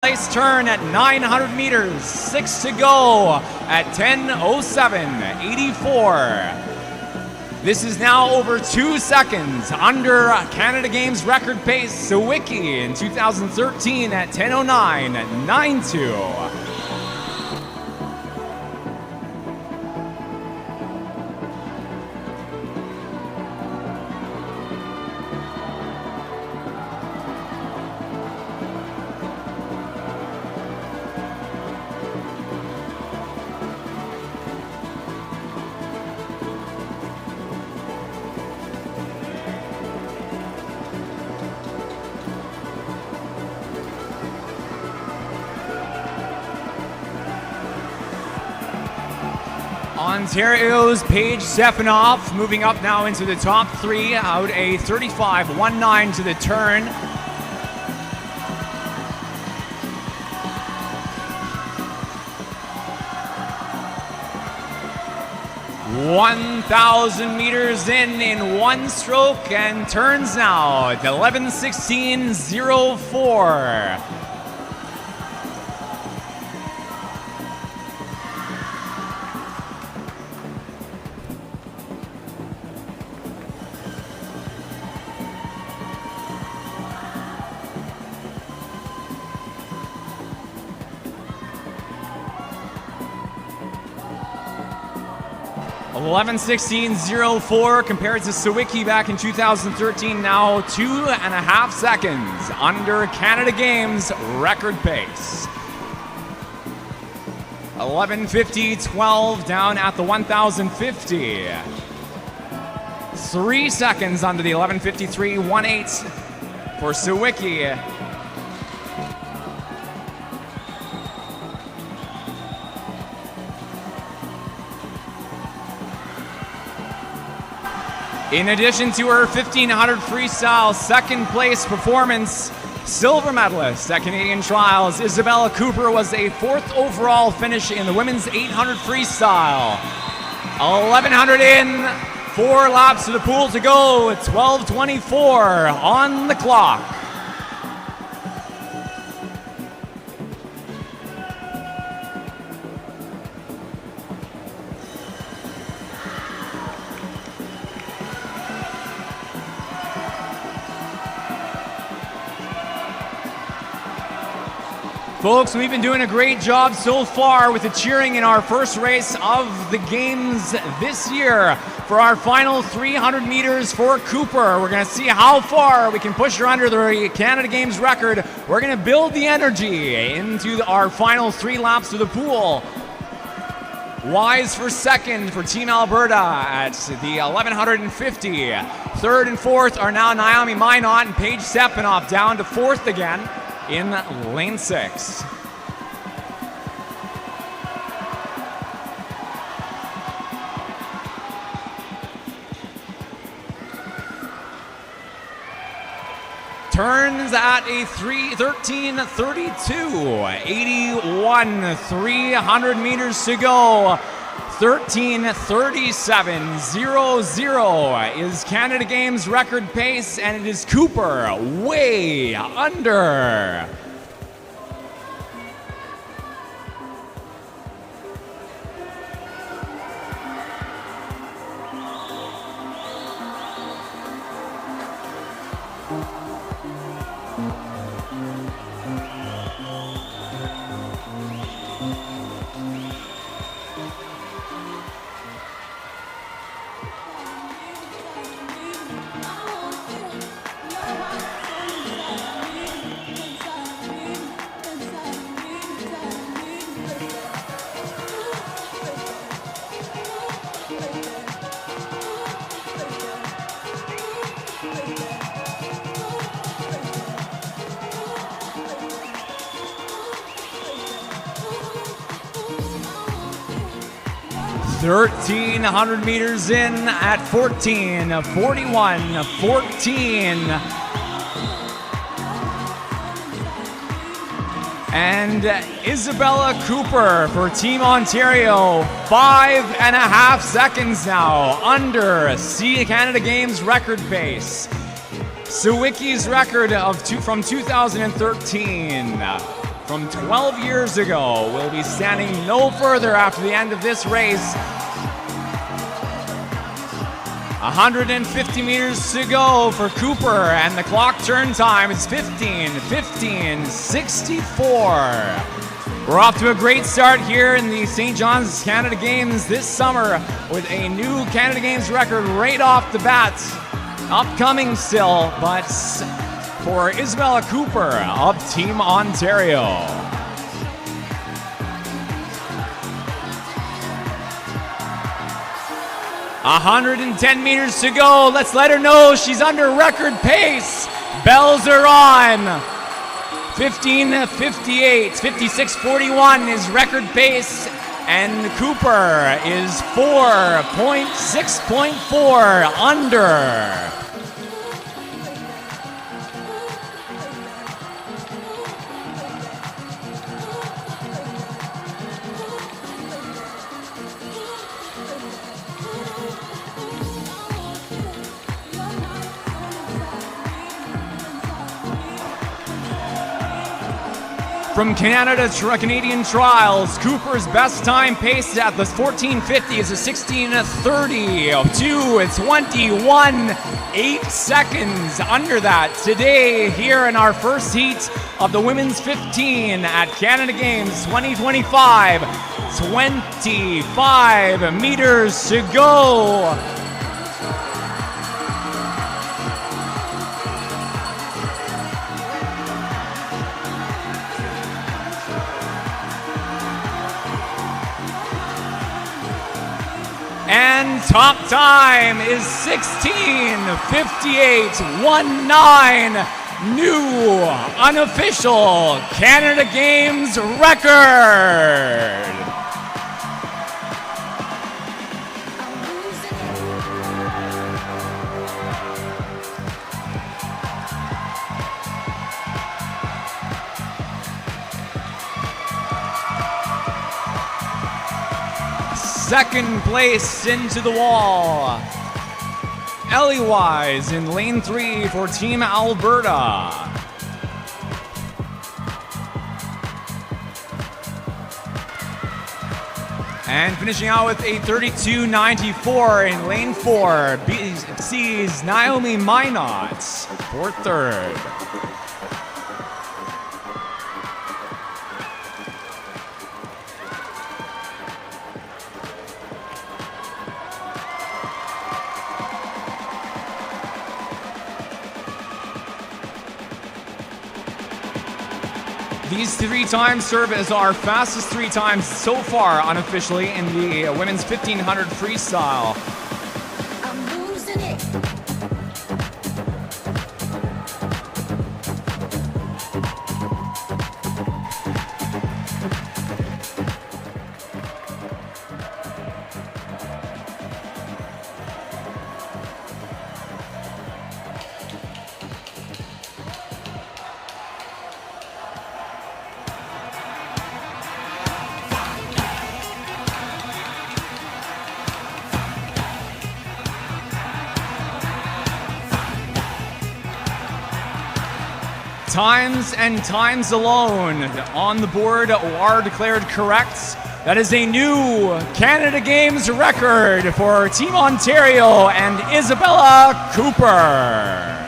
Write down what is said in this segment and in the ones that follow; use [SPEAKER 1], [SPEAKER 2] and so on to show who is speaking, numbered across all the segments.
[SPEAKER 1] Place turn at 900 meters, 6 to go at 10:07.84. This is now over 2 seconds under Canada Games record pace Sawicki in 2013 at 10:09.92. Ontario's Paige Stefanoff moving up now into the top three, out a 35.19 to the turn. (1,000 meters in one stroke and turns now at 11:16.04. (11:16.04) compared to Sawicki back in 2013, now 2.5 seconds under Canada Games record pace. 11:50.12 down at the 1,050. 3 seconds under the 11:53.18 for Sawicki. In addition to her 1500 freestyle second place performance, silver medalist at Canadian Trials, Isabella Cooper was a 4th overall finish in the women's 800 freestyle. 1100 in, 4 laps to the pool to go, 12:24 on the clock. Folks, we've been doing a great job so far with the cheering in our first race of the games this year. For our final 300 meters for Cooper, we're going to see how far we can push her under the Canada Games record. We're going to build the energy into our final 3 laps to the pool. Wise for second for Team Alberta at the 1150. Third and fourth are now Naomi Minot and Paige Stefanoff, down to 4th again in lane 6. Turns at a 13:32, 81, 300 meters to go. 13:37.00 is Canada Games record pace, and it is Cooper way under. (1,300 meters in at 14:41.14. And Isabella Cooper for Team Ontario, 5.5 seconds now under Canada Games record pace. Sawicki's record from 2013, from 12 years ago will be standing no further after the end of this race. 150 meters to go for Cooper, and the clock turn time is 15:64. We're off to a great start here in the St. John's Canada Games this summer with a new Canada Games record right off the bat. Upcoming still, but for Isabella Cooper of Team Ontario. 110 meters to go. Let's let her know she's under record pace. Bells are on. 15:58, 56:41 is record pace, and Cooper is 6.4 under. From Canadian trials, Cooper's best time pace at the 14:50 is a 16:30. It's 21.8 seconds under that today here in our first heat of the women's 15 at Canada Games 2025. 25 meters to go. And top time is 16:58.19, new unofficial Canada Games record. Second place into the wall. Ellie Wise in lane 3 for Team Alberta. And finishing out with a 32.94 in lane 4, sees Naomi Minot for third. These 3 times serve as our fastest 3 times so far unofficially in the women's 1500 freestyle.
[SPEAKER 2] I'm losing it.
[SPEAKER 1] Times and times alone on the board are declared correct. That is a new Canada Games record for Team Ontario and Isabella Cooper.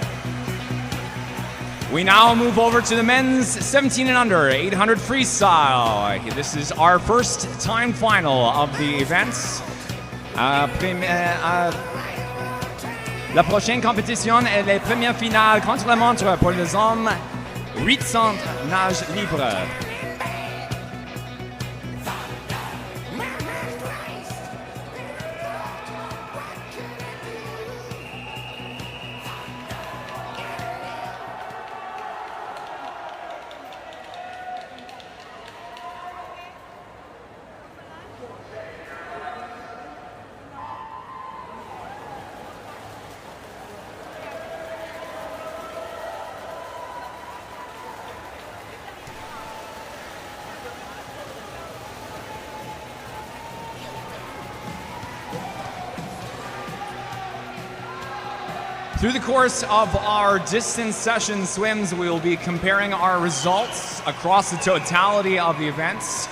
[SPEAKER 1] We now move over to the men's 17 and under 800 freestyle. This is our first time final of the events. La prochaine compétition est les premières finales contre la montre pour les hommes 800 nage libre. Through the course of our distance session swims, we will be comparing our results across the totality of the events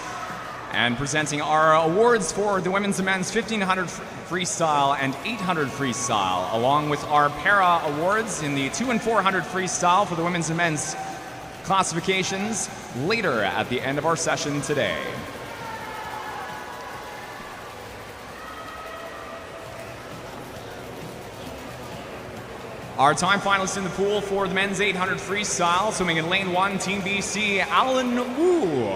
[SPEAKER 1] and presenting our awards for the women's and men's 1500 freestyle and 800 freestyle, along with our para awards in the 2 and 400 freestyle for the women's and men's classifications later at the end of our session today. Our time finalists in the pool for the men's 800 freestyle, swimming in lane 1, Team BC, Alan Wu.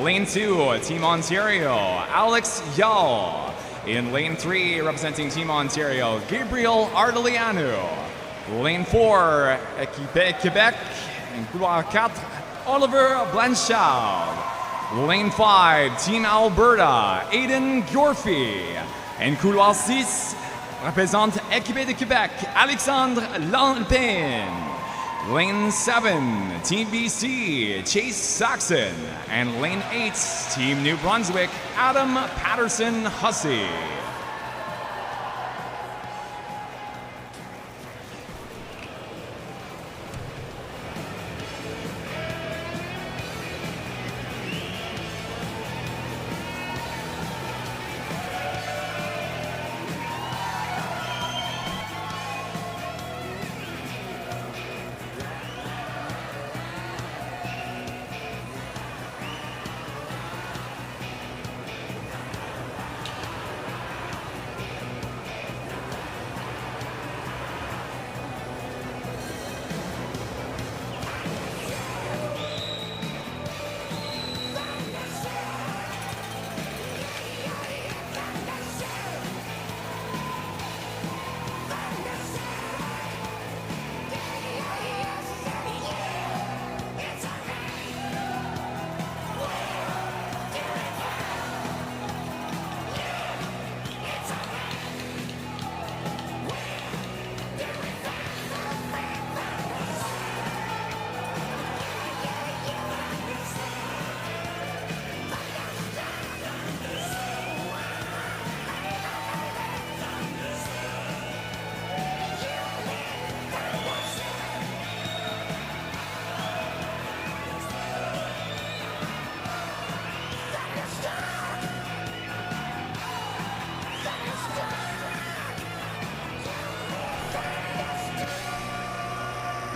[SPEAKER 1] Lane 2, Team Ontario, Alex Yao. In lane 3, representing Team Ontario, Gabriel Ardelianu. Lane 4, Quebec, and couloir 4, Oliver Blanchard. Lane 5, Team Alberta, Aiden Gorfy. And couloir 6, représente Équipe de Québec, Alexandre Lampin. Lane 7, Team BC, Chase Saxon. And lane 8, Team New Brunswick, Adam Patterson Hussey.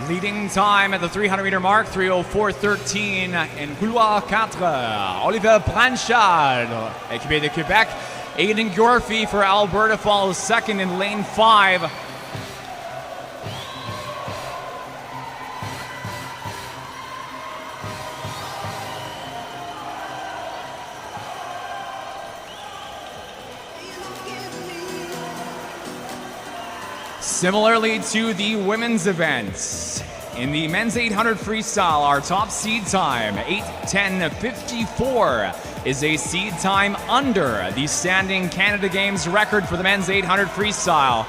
[SPEAKER 1] Leading time at the 300-meter mark, 3:04.13 in couloir 4. Oliver Blanchard, Équipe de Québec. Aiden Gorfy for Alberta follows second in lane 5. Similarly to the women's events, in the men's 800 freestyle, our top seed time, 8:10.54, is a seed time under the standing Canada Games record for the men's 800 freestyle.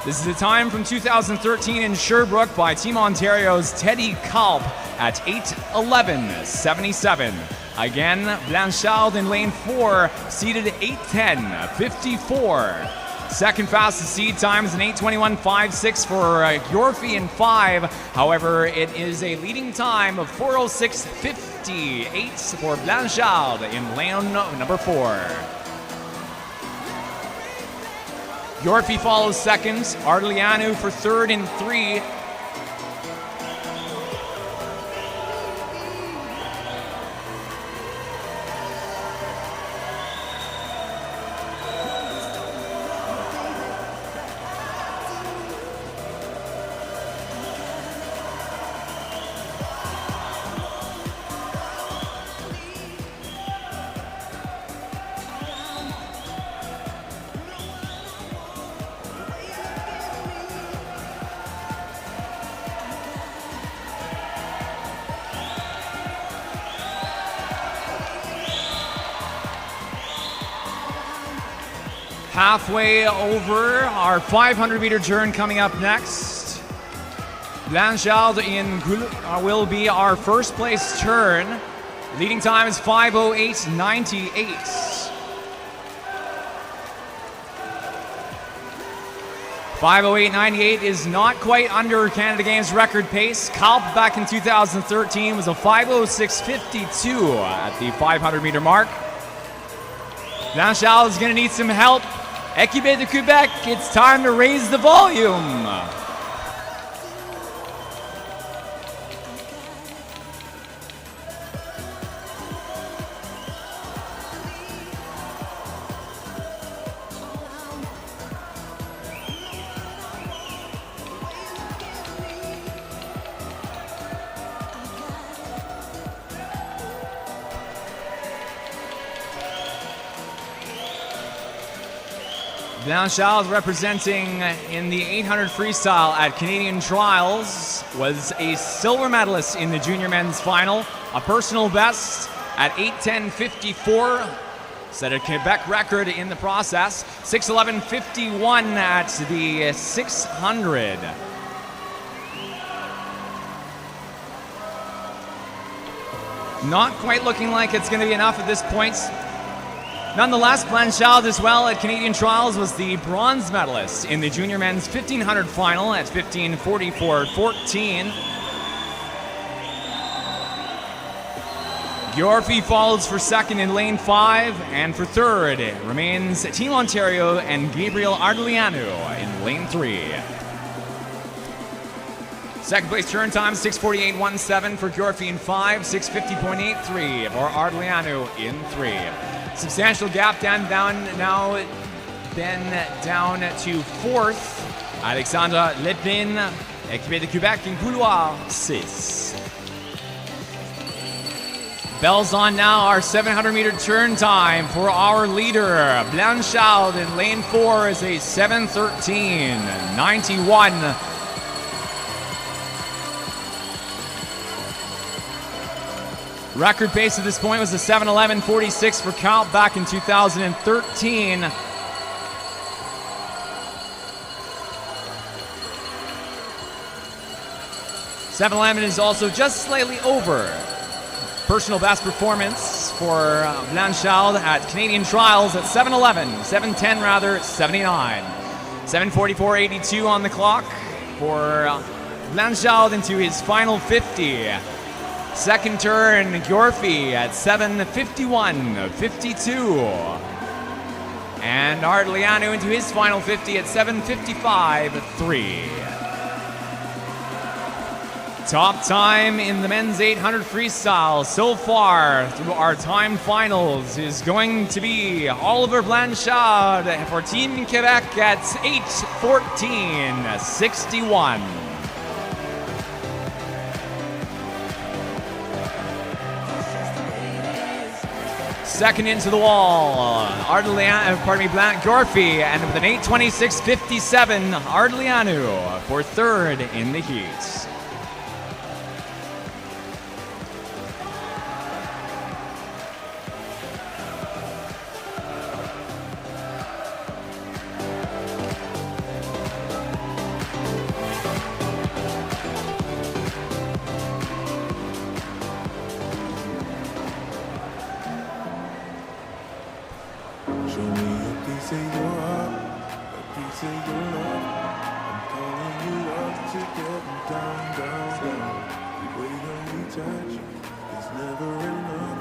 [SPEAKER 1] This is a time from 2013 in Sherbrooke by Team Ontario's Teddy Kalp at 8:11.77. Again, Blanchard in lane 4, seeded 8:10.54. Second fastest seed time is an 8:21.56 for Gorfy in 5. However, it is a leading time of 4:06.58 for Blanchard in lane number 4. Gorfy follows second. Ardelianu for third in 3. Halfway over our 500-meter turn coming up next. Blanchard will be our first place turn. Leading time is 5:08.98. 5:08.98 is not quite under Canada Games record pace. Kalp back in 2013 was a 5:06.52 at the 500-meter mark. Blanchard is going to need some help. Équipe de Quebec, it's time to raise the volume. Blanchard, representing in the 800 freestyle at Canadian Trials, was a silver medalist in the junior men's final. A personal best at 8:10.54, set a Quebec record in the process. 6:11.51 at the 600. Not quite looking like it's going to be enough at this point. Nonetheless, Blanchard as well at Canadian Trials was the bronze medalist in the junior men's 1500 final at 15:44.14. Yorfi follows for second in lane 5, and for third remains Team Ontario and Gabriel Ardeleanu in lane 3. Second place turn time 6:48.17 for Yorfi in 5, 6:50.83 for Ardeleanu in 3. Substantial gap down to fourth. Alexandra Lepin, Équipe de Québec in couloir 6. Bells on now, our 700-meter turn time for our leader. Blanchard in lane 4 is a 7:13.91. Record pace at this point was a 7:11.46 for Kalp back in 2013. $7:11 is also just slightly over personal best performance for Blanchard at Canadian Trials at 7:10 rather, 79. 7:44.82 on the clock for Blanchard into his final 50. Second turn, Yorfi at 7:51.52. And Ardeleanu into his final 50 at 7:55.3. Top time in the men's 800 freestyle so far through our time finals is going to be Oliver Blanchard for Team Quebec at 8:14.61. Second into the wall, Yorfi, and with an 8:26.57, Ardeleanu for third in the heat.
[SPEAKER 3] Show me a piece of your heart, a piece of your love. I'm calling you up to get down, down, down. The way that we touch is never enough.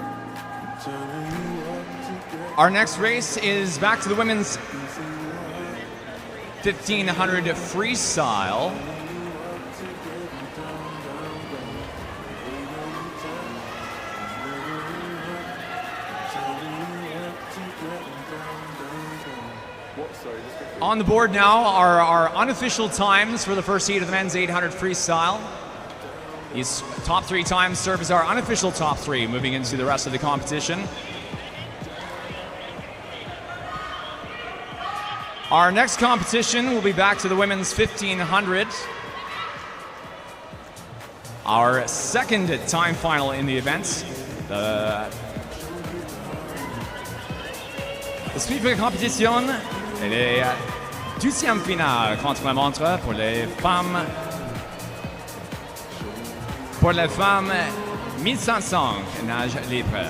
[SPEAKER 3] I'm turning you up to get.
[SPEAKER 1] Our next race is back to the women's 1500 freestyle. On the board now are our unofficial times for the first heat of the men's 800 freestyle. These top 3 times serve as our unofficial top 3 moving into the rest of the competition. Our next competition will be back to the women's 1500. Our second time final in the event. The suite de la compétition, les 12e finale contre-la-montre pour les femmes. Pour les femmes 1500 nage libre.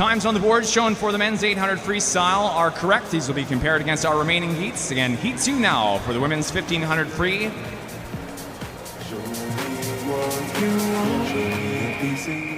[SPEAKER 1] times on the board shown for the men's 800 freestyle are correct. These will be compared against our remaining heats. Again, heat 2 now for the women's 1500 free.
[SPEAKER 3] Show me what you want. Show me a piece of you.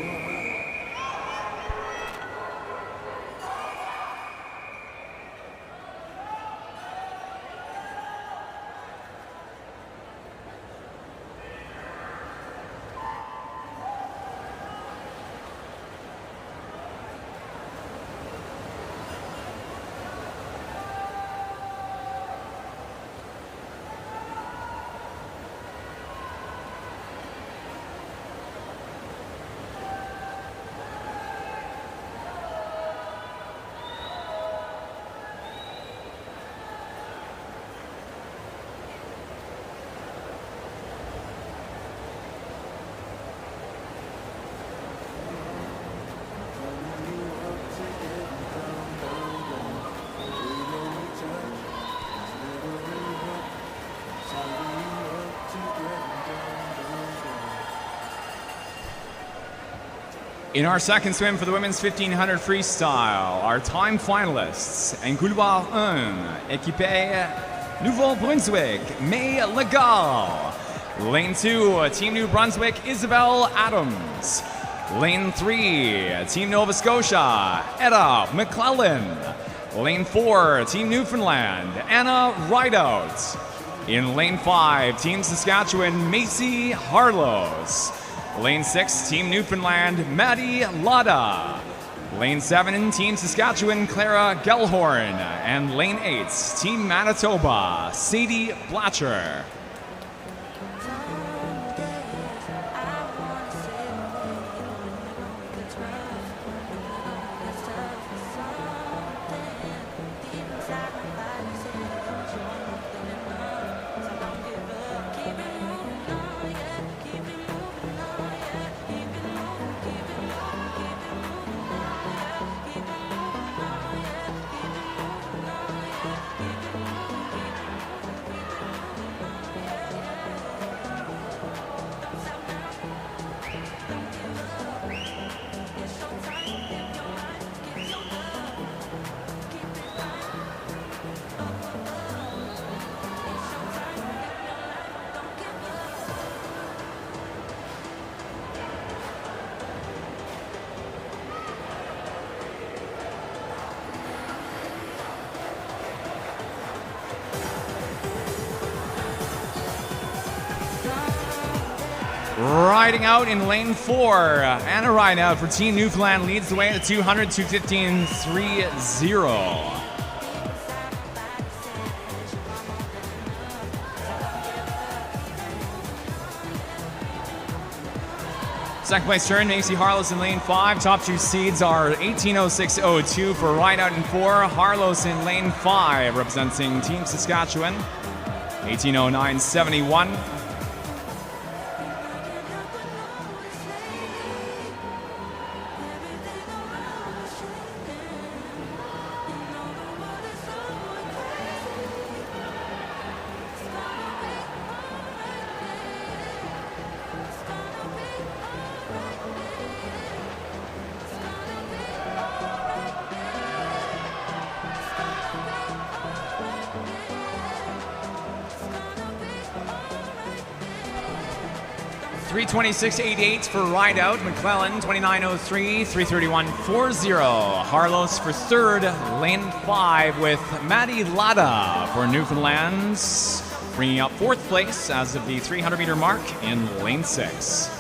[SPEAKER 1] In our second swim for the women's 1500 freestyle, our time finalists, en couloir 1, équipée Nouveau-Brunswick, May Legal. Lane 2, Team New Brunswick, Isabel Adams. Lane 3, Team Nova Scotia, Etta McClellan. Lane 4, Team Newfoundland, Anna Rideout. In Lane 5, Team Saskatchewan, Macy Harlows. Lane 6, Team Newfoundland, Maddie Lada. Lane 7, Team Saskatchewan, Clara Gellhorn. And Lane 8, Team Manitoba, Sadie Blatcher. Riding out in lane 4, Anna Rideout for Team Newfoundland leads the way at 200, 215, 3-0. Second place turn, Macy Harlows in lane 5. Top two seeds are 1806.02 for Rideout in 4. Harlows in lane 5, representing Team Saskatchewan, 1809.71. $326.88 for Rideout. McClellan, $29.03, $331.40. Harlows for third, lane 5 with Maddie Lada for Newfoundlands, bringing up fourth place as of the 300-meter mark in lane 6.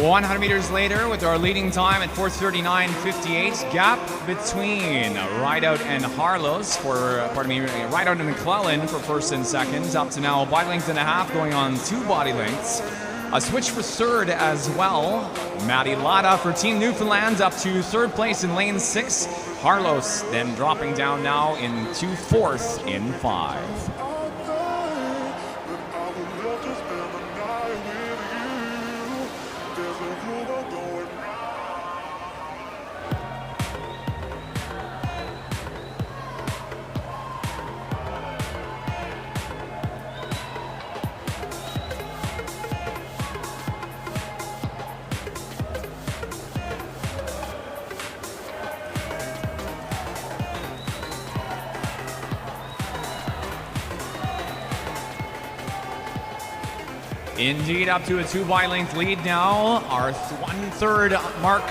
[SPEAKER 1] 100 meters later, with our leading time at 4:39.58, gap between Rideout and Harlos Rideout and McClellan for first and second, up to now a body length and a half, going on 2 body lengths. A switch for third as well. Matty Lada for Team Newfoundland up to third place in lane 6. Harlos then dropping down now into fourth in 5. Indeed, up to a 2 body length lead now. Our 1/3 mark,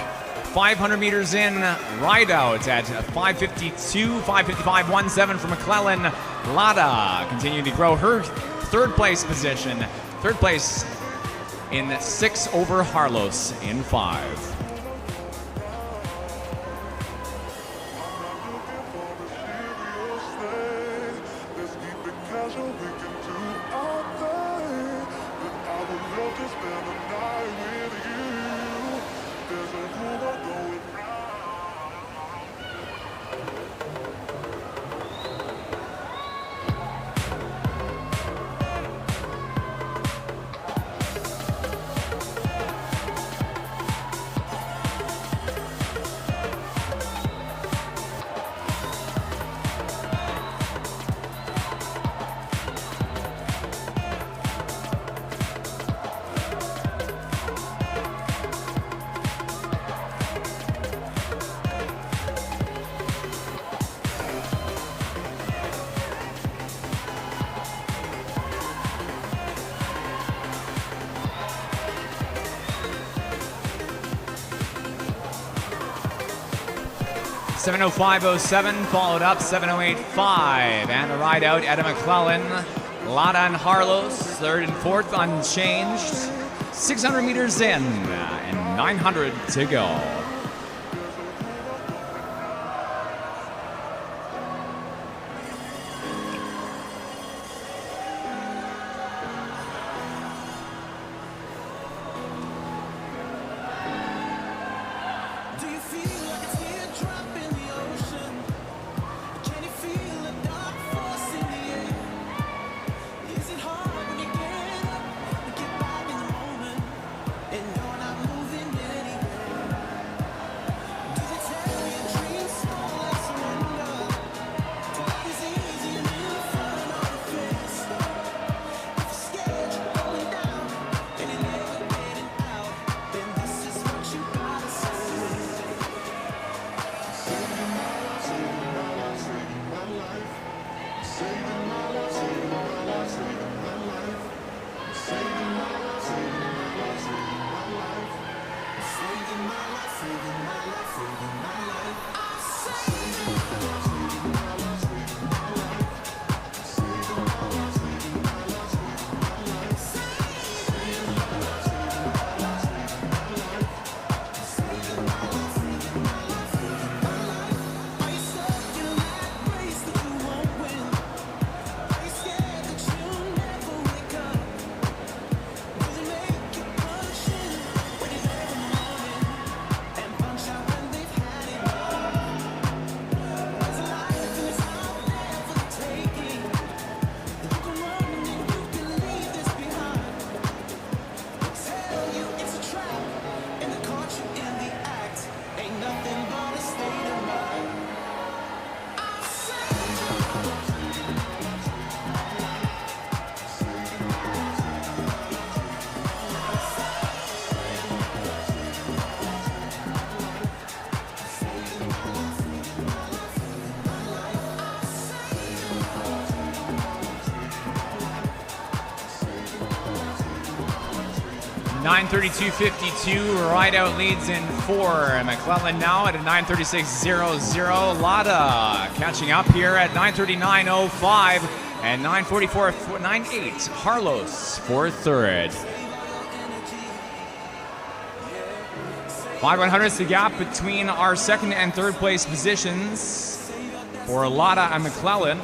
[SPEAKER 1] 500 meters in. Rideout at 5:52, 5:55, 1:7 for McClellan. Lada continuing to grow her third place position. Third place in 6 over Harlos in 5. .705.07 followed up 708.5, and a ride out at McClellan. Lada and Harlos third and fourth unchanged. 600 meters in and 900 to go. .932.52, Rideout leads in 4. McClellan now at a 9:36.00. Lada catching up here at 9:39.05 and 9:44.98. Harlos for third. 5/100ths the gap between our second and third place positions for Lotta and McClellan.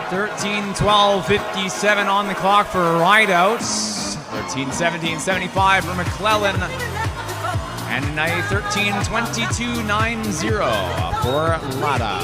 [SPEAKER 1] $13-12-57 on the clock for rideouts. 13-17-75 for McClellan. And a 13-22-90 for Lotta.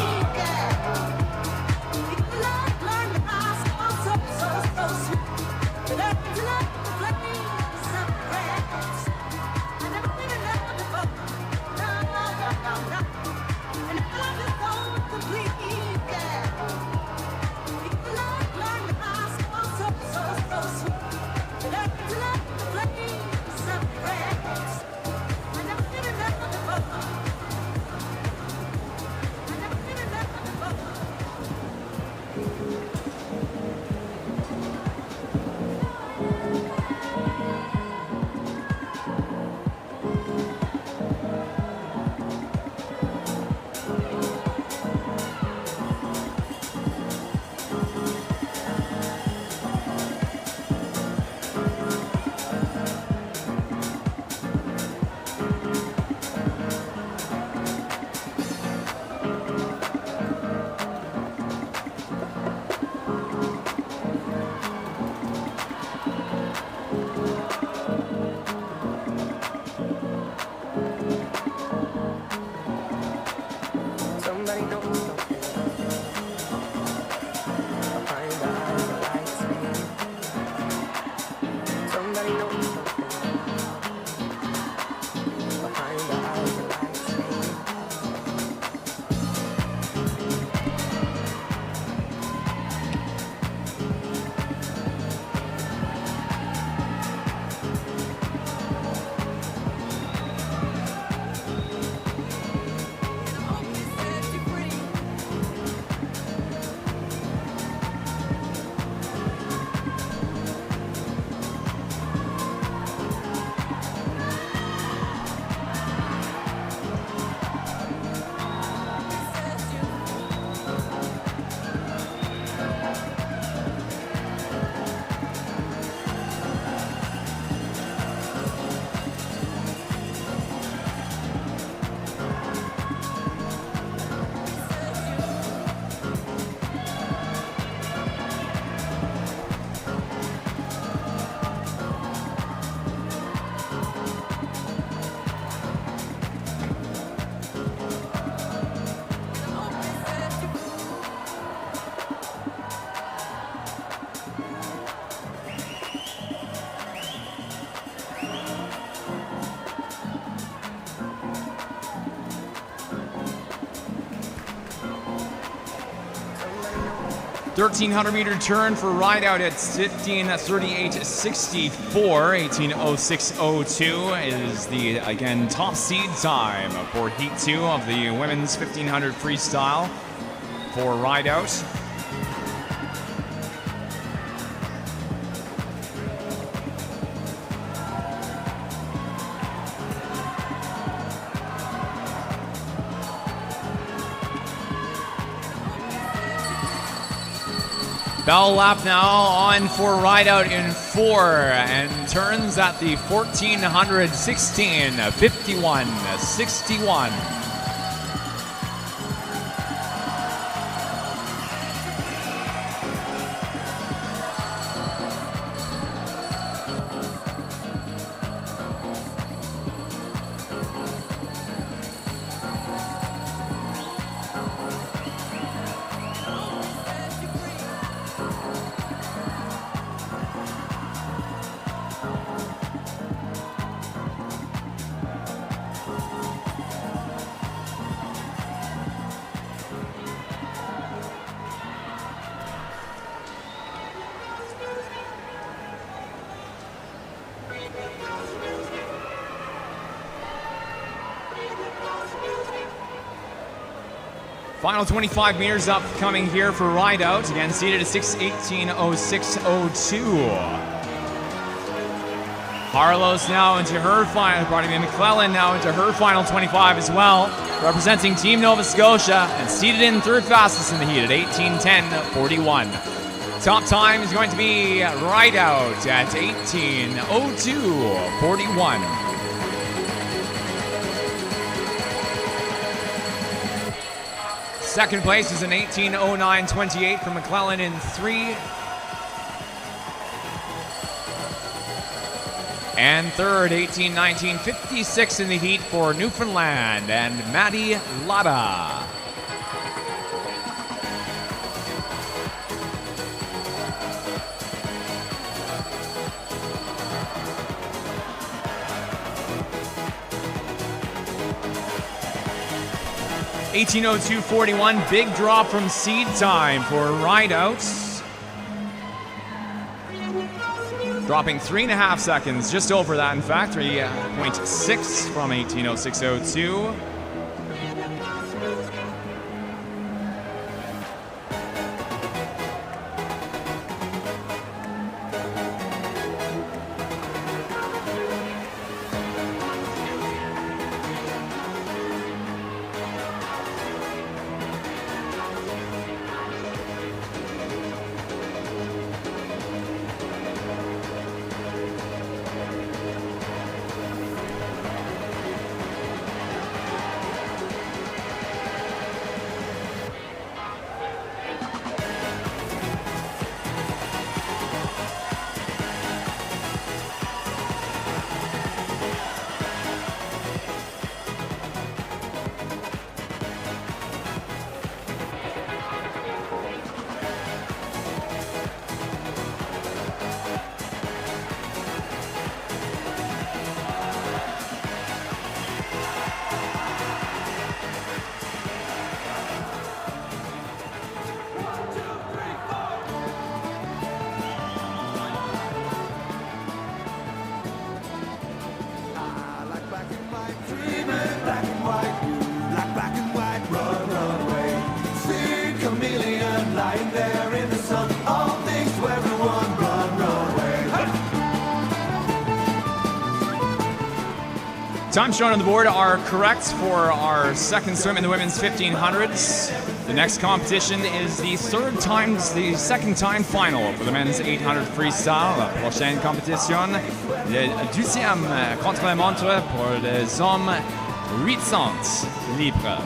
[SPEAKER 1] 1,300-meter turn for ride out at 15:38.64. 18:06.02 is the, again, top seed time for Heat 2 of the women's 1,500 freestyle for ride out. Bell lap now on for ride out in 4 and turns at the 1,416, 51.61. Final 25 meters upcoming here for ride out. Again, seated at 6:18.06.02. Harlow's now into her final, McClellan now into her final 25 as well, representing Team Nova Scotia and seated in third fastest in the heat at 18:10.41. Top time is going to be ride out at 18:02.41. Second place is an 18:09.28 for McClellan in 3. And third, 18:19.56 in the heat for Newfoundland and Maddie Latta. $18:02.41, big drop from seed time for ride outs. Dropping 3.5 seconds, just over that in fact, 3.6 from 18:06.02. Times shown on the board are correct for our second swim in the women's 1500s. The next competition is the second time final for the men's 800 freestyle. La prochaine compétition, le deuxième contre-la-montre pour les hommes 800 libres.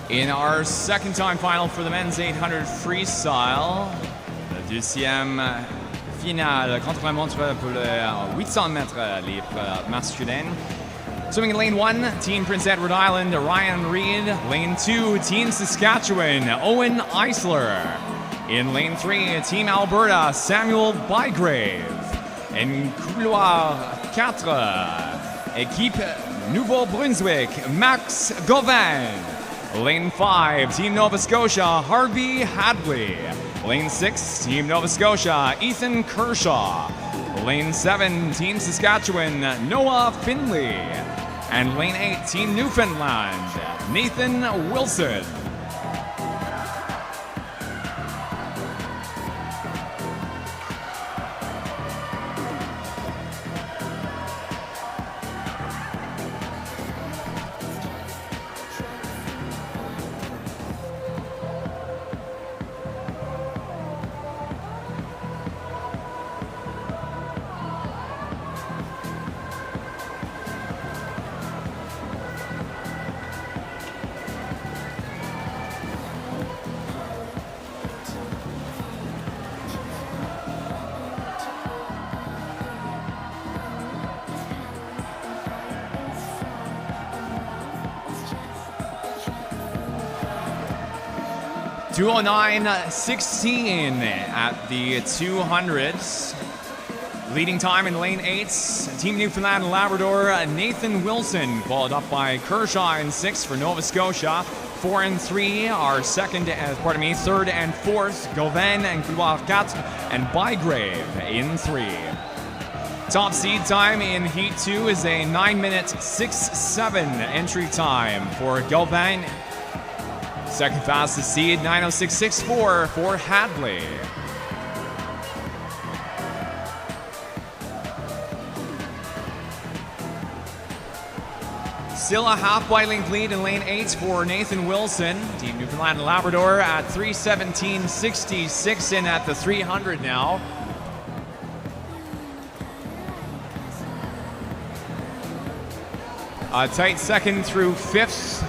[SPEAKER 1] In our second time final for the men's 800 freestyle, la deuxième finale contre-la-montre pour le 800 mètres libre masculin. Swimming in lane 1, Team Prince Edward Island, Ryan Reed. Lane 2, Team Saskatchewan, Owen Eisler. In lane 3, Team Alberta, Samuel Bygrave. In couloir 4, équipe Nouveau-Brunswick, Max Gauvin. Lane 5, Team Nova Scotia, Harvey Hadley. Lane 6, Team Nova Scotia, Ethan Kershaw. Lane 7, Team Saskatchewan, Noah Finley. And lane 8, Team Newfoundland, Nathan Wilson. (2:09.16) at the 200s. Leading time in lane 8, Team Newfoundland and Labrador, Nathan Wilson, followed up by Kershaw in 6 for Nova Scotia. 4 and 3 are third and fourth, Gauvin and couloir 4, and Bygrave in 3. Top seed time in Heat 2 is a 9-minute 6:7 entry time for Gauvin. Second fastest seed, 9:06.64 for Hadley. Still a half-wide length lead in lane 8 for Nathan Wilson. Team Newfoundland and Labrador at 3:17.66 in at the 300 now. A tight second through fifth.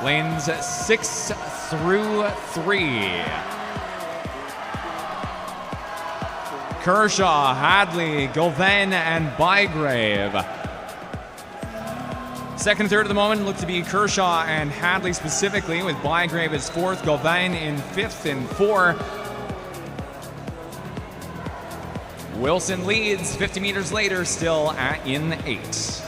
[SPEAKER 1] Lanes 6 through 3. Kershaw, Hadley, Gauvin, and Bygrave. Second and third at the moment look to be Kershaw and Hadley specifically, with Bygrave as fourth, Gauvin in fifth and 4. Wilson leads 50 meters later, still in 8.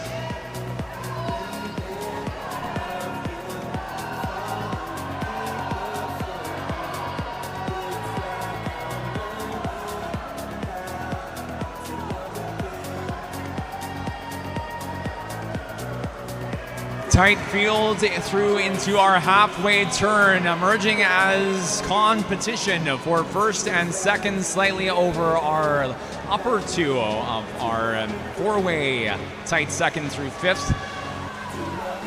[SPEAKER 1] Tight field through into our halfway turn, emerging as competition for first and second, slightly over our upper two of our four-way tight second through fifth.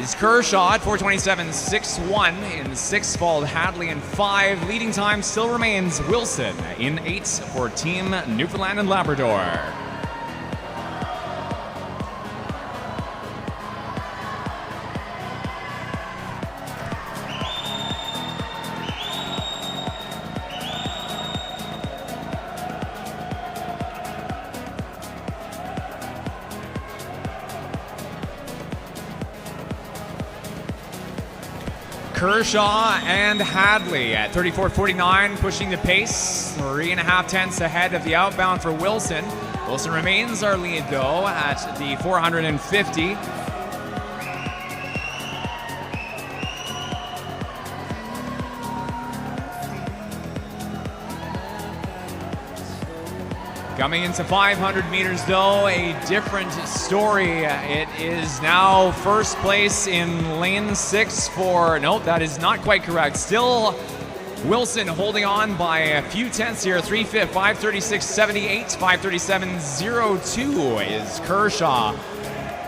[SPEAKER 1] Is Kershaw at 4:27.61 in 6, followed Hadley in 5. Leading time still remains Wilson in 8 for Team Newfoundland and Labrador. Kershaw and Hadley at 34.49, pushing the pace, 3.5 tenths ahead of the outbound for Wilson. Wilson remains our lead though at the 450. Coming into 500 meters though, a different story. It is now first place in lane 6 for, nope, that is not quite correct. Still Wilson holding on by a few tenths here, 3/5, 5:36.78, 5:37.02 is Kershaw.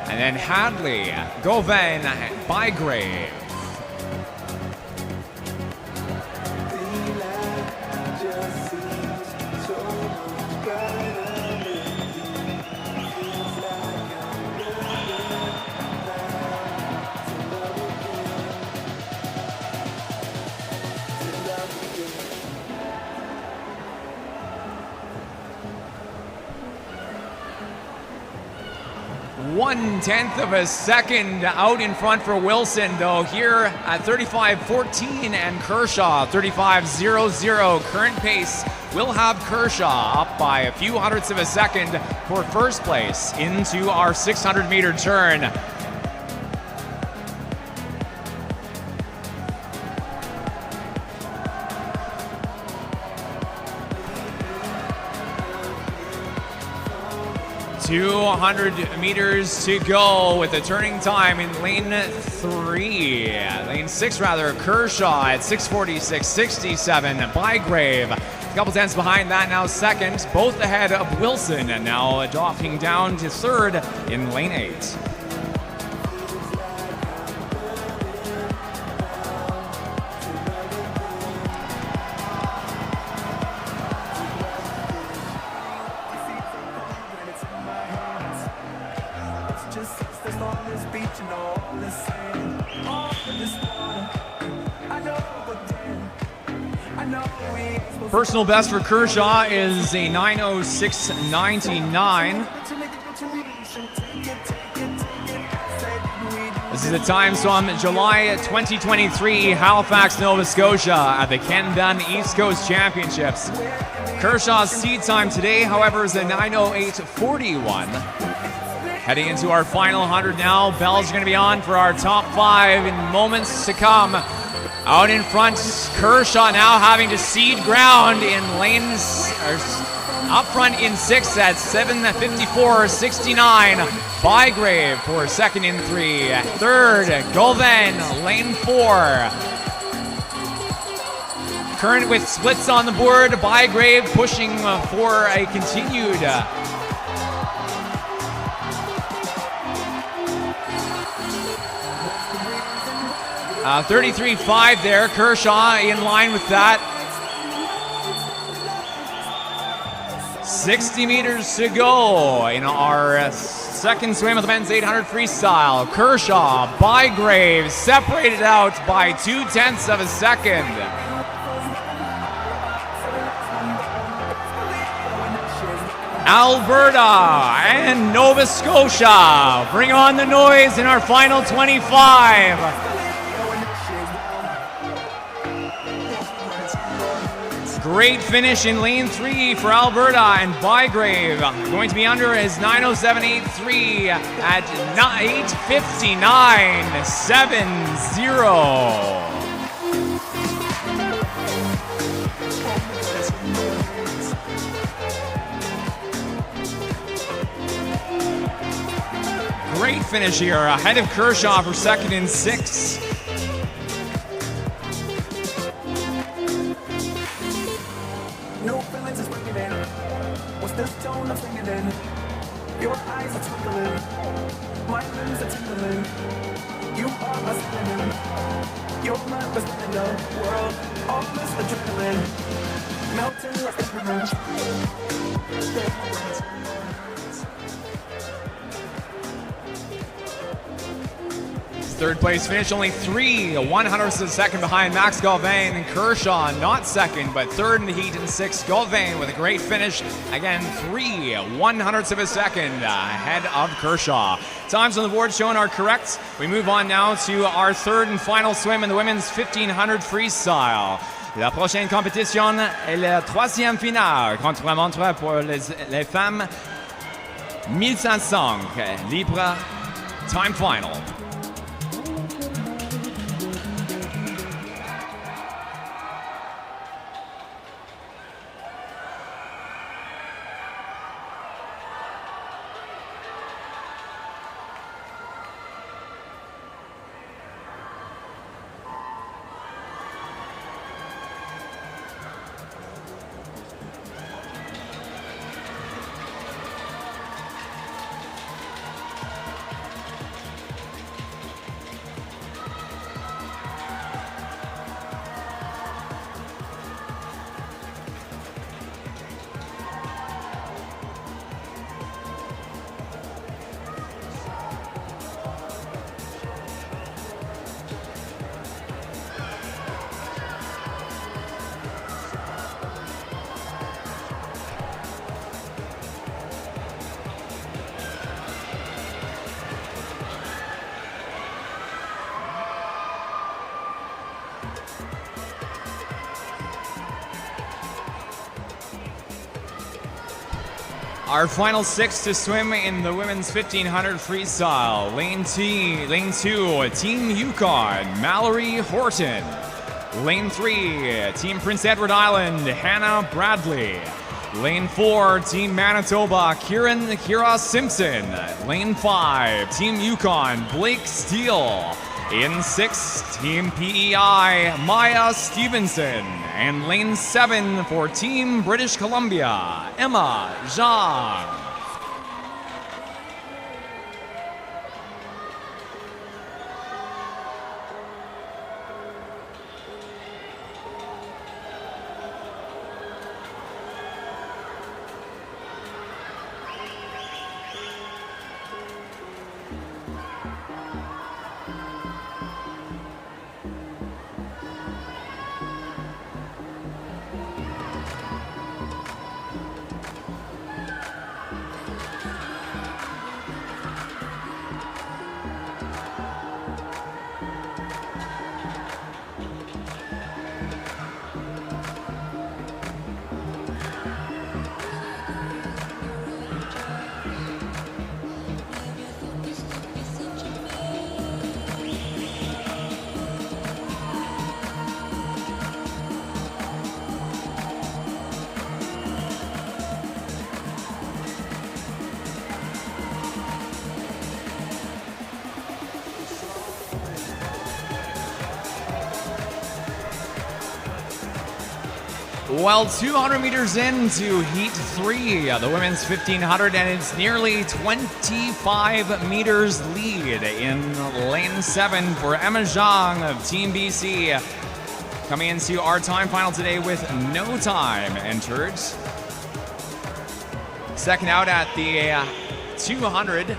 [SPEAKER 1] And then Hadley, Gauvin, Bygrave. 1/10 of a second out in front for Wilson, though here at 35.14 and Kershaw 35.00. Current pace will have Kershaw up by a few hundredths of a second for first place into our 600-meter turn. .200 meters to go with the turning time in lane 6 rather. Kershaw at 6:46.67. Bygrave a couple tenths behind that, now second, both ahead of Wilson, and now dropping down to third in lane 8. Personal best for Kershaw is a 9:06.99. This is the time from July 2023, Halifax, Nova Scotia at the Ken Dunn East Coast Championships. Kershaw's seed time today, however, is a 9:08.41. Heading into our final 100 now. Bells are going to be on for our top 5 in moments to come. Out in front, Kershaw now having to cede ground in lanes, up front in 6 at 7:54.69. Bygrave for second in 3. Third, Govan, lane 4. Current with splits on the board. Bygrave pushing for a continued 33.5 there. Kershaw in line with that. 60 meters to go in our second swim of the men's 800 freestyle. Kershaw, Bygrave separated out by 0.2 of a second. Alberta and Nova Scotia bring on the noise in our final 25. Great finish in lane 3 for Alberta, and Bygrave going to be under his 9:07.83 at 8:59.70. Great finish here, ahead of Kershaw for second in 6.
[SPEAKER 4] No feelings is bringing in. What's this tone I'm singing in? Your eyes are twinkling, my limbs are tingling. You are my spinning. Your mind was in the world. All this adrenaline, melting like peppermint.
[SPEAKER 1] Third place finish, only 3/100ths of a second behind Max Galvain, and Kershaw not second, but third in the heat in 6. Galvain with a great finish. Again, 3/100ths of a second ahead of Kershaw. Times on the board shown are correct. We move on now to our third and final swim in the women's 1500 freestyle. La prochaine compétition est la troisième finale contre-la-montre pour les femmes 1500 libre time final. Our final 6 to swim in the women's 1500 freestyle. Lane 2, Team Yukon, Mallory Horton. Lane 3, Team Prince Edward Island, Hannah Bradley. Lane 4, Team Manitoba, Kira Simpson. Lane 5, Team Yukon, Blake Steele. In 6, Team PEI, Maya Stevenson. And lane 7 for Team British Columbia, Emma Zhang. Well, 200 meters into heat 3 of the women's 1500, and it's nearly 25 meters lead in lane 7 for Emma Zhang of Team BC. Coming into our time final today with no time entered. Second out at the 200.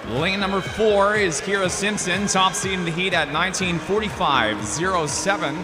[SPEAKER 1] Lane number 4 is Kira Simpson, top seed in the heat at 19:45.07.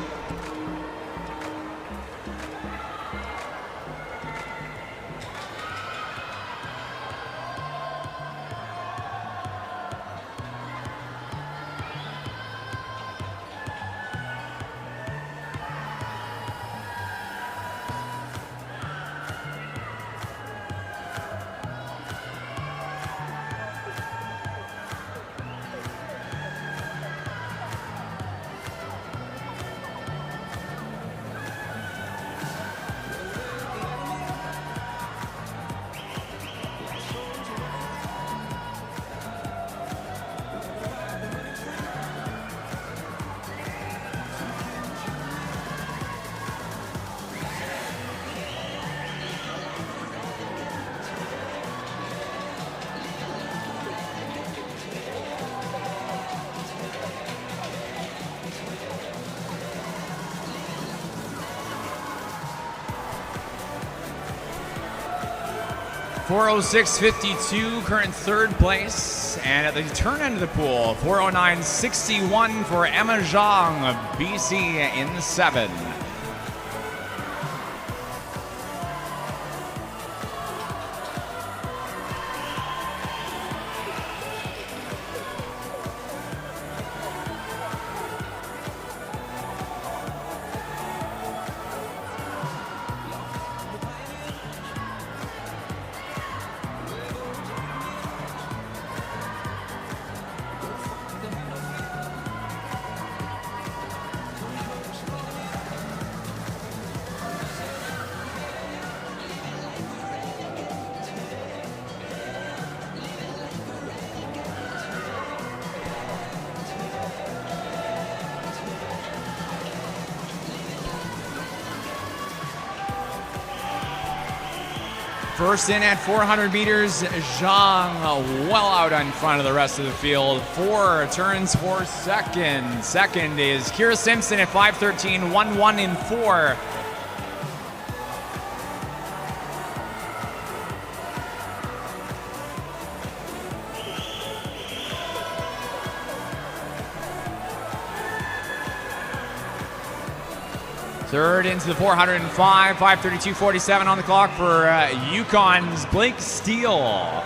[SPEAKER 1] .406.52, current third place. And at the turn end of the pool, 409.61 for Emma Zhang of BC in 7. First in at 400 meters, Zhang well out in front of the rest of the field. 4 turns for second. Second is Kira Simpson at 5:13.11 in 4. Third into the 405, 5:32.47 on the clock for Yukon's Blake Steele.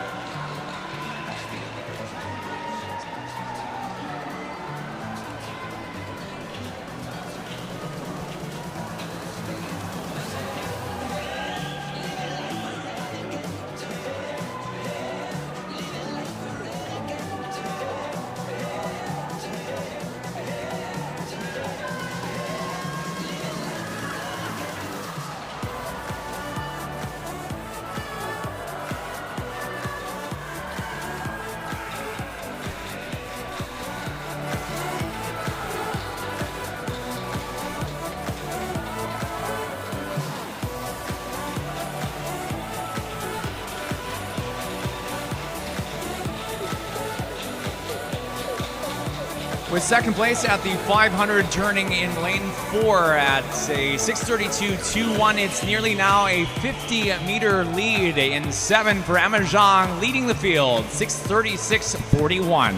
[SPEAKER 1] with second place at the 500 turning in lane 4 at a 6:32.21. It's nearly now a 50-meter lead in 7 for Emma Zhang, leading the field, 6:36.41.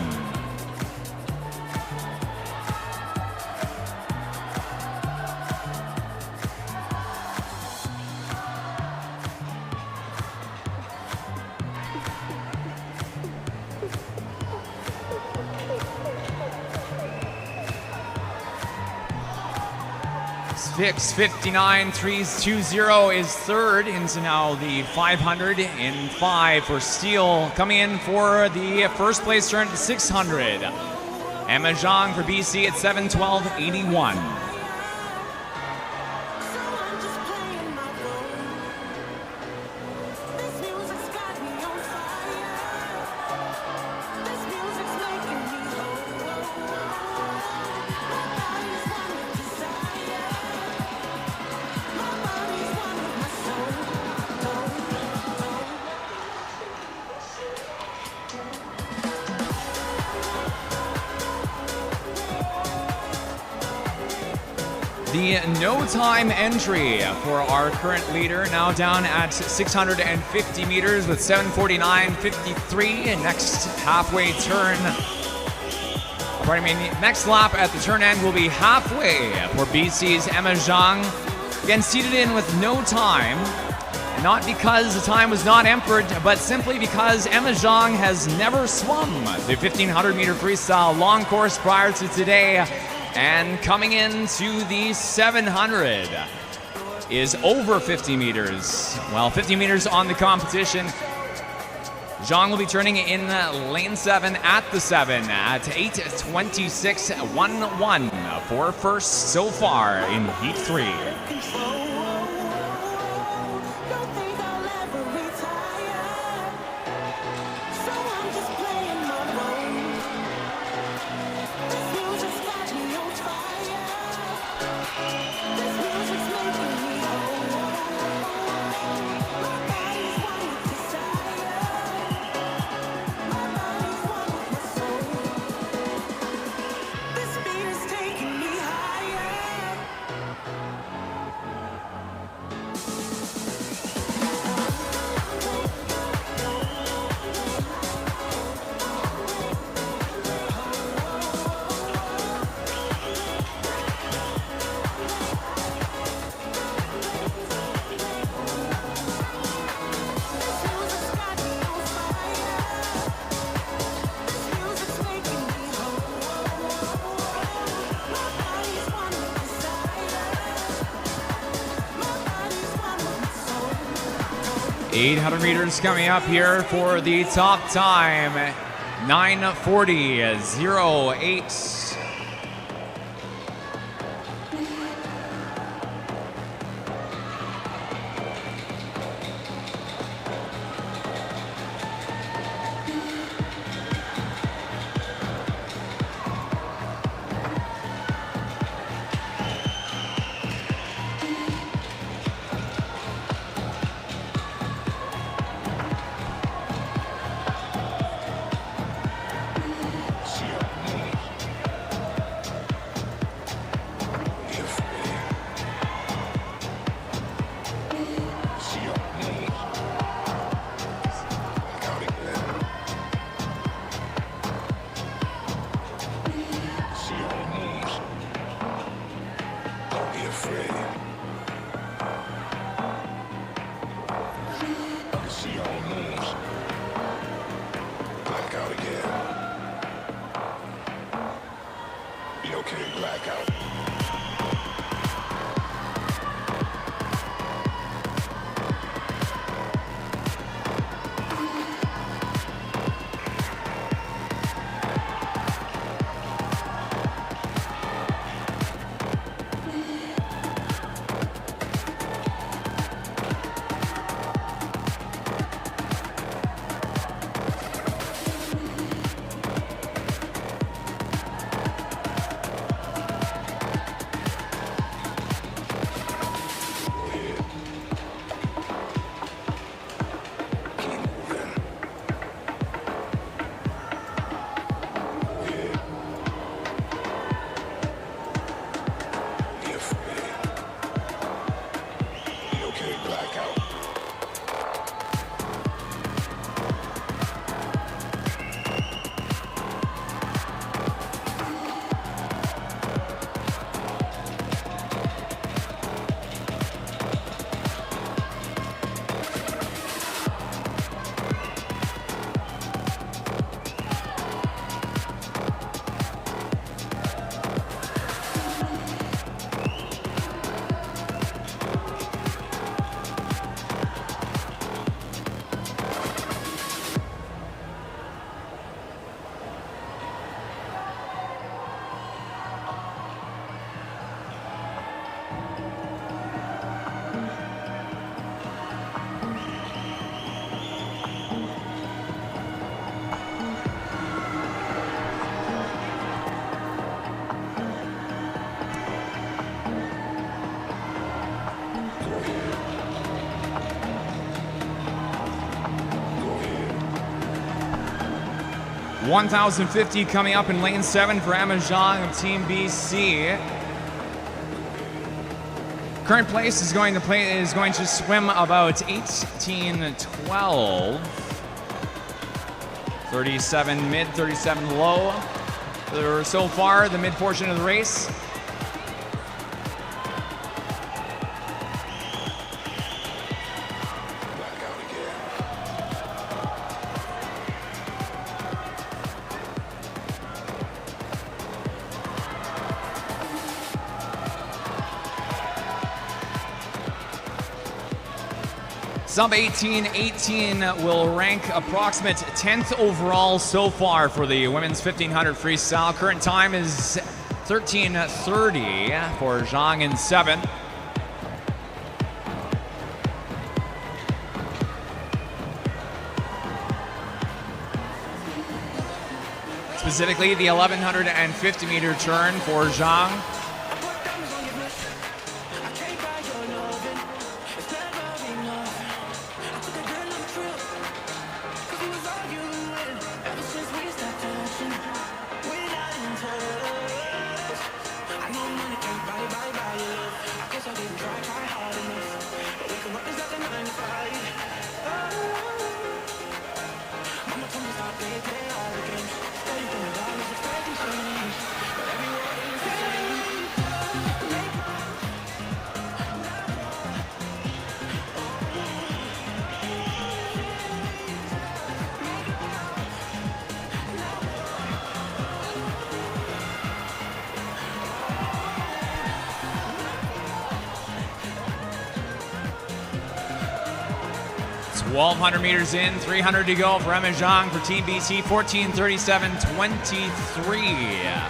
[SPEAKER 1] Fix 59.320 is third into now the 500 in 5 for Steele. Coming in for the first place turn at 600. Emma Zhang for BC at 7:12.81. The no time entry for our current leader, now down at 650 meters with 7:49.53. Next halfway turn, next lap at the turn end will be halfway for BC's Emma Zhang. Again, seated in with no time, not because the time was not entered, but simply because Emma Zhang has never swum the 1500 meter freestyle long course prior to today. And coming into the 700 is over 50 meters. Well, 50 meters on the competition. Zhang will be turning in lane 7 at the 7 at 8:26.11 for first so far in heat 3. .800 meters coming up here for the top time, 9:40.08. 1,050 coming up in lane 7 for Emma Zhang of Team BC. Current place is going to swim about 18:12. 37 mid, 37 low. So far, the mid portion of the race. Sub 18:18 will rank approximate 10th overall so far for the women's 1500 freestyle. Current time is 13:30 for Zhang in 7th. Specifically, the 1150 meter turn for Zhang. It's 1,200 meters in, 300 to go for Emma Zhang for Team BC, 14:37.23.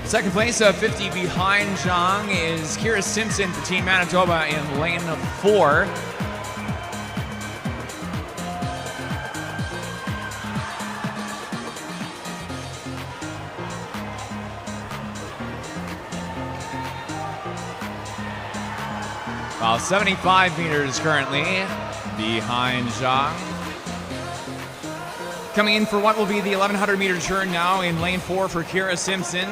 [SPEAKER 1] Second place, 50 behind Zhang, is Kira Simpson for Team Manitoba in lane 4. About 75 meters currently behind Zhang. Coming in for what will be the 1,100 meter turn now in lane 4 for Kira Simpson.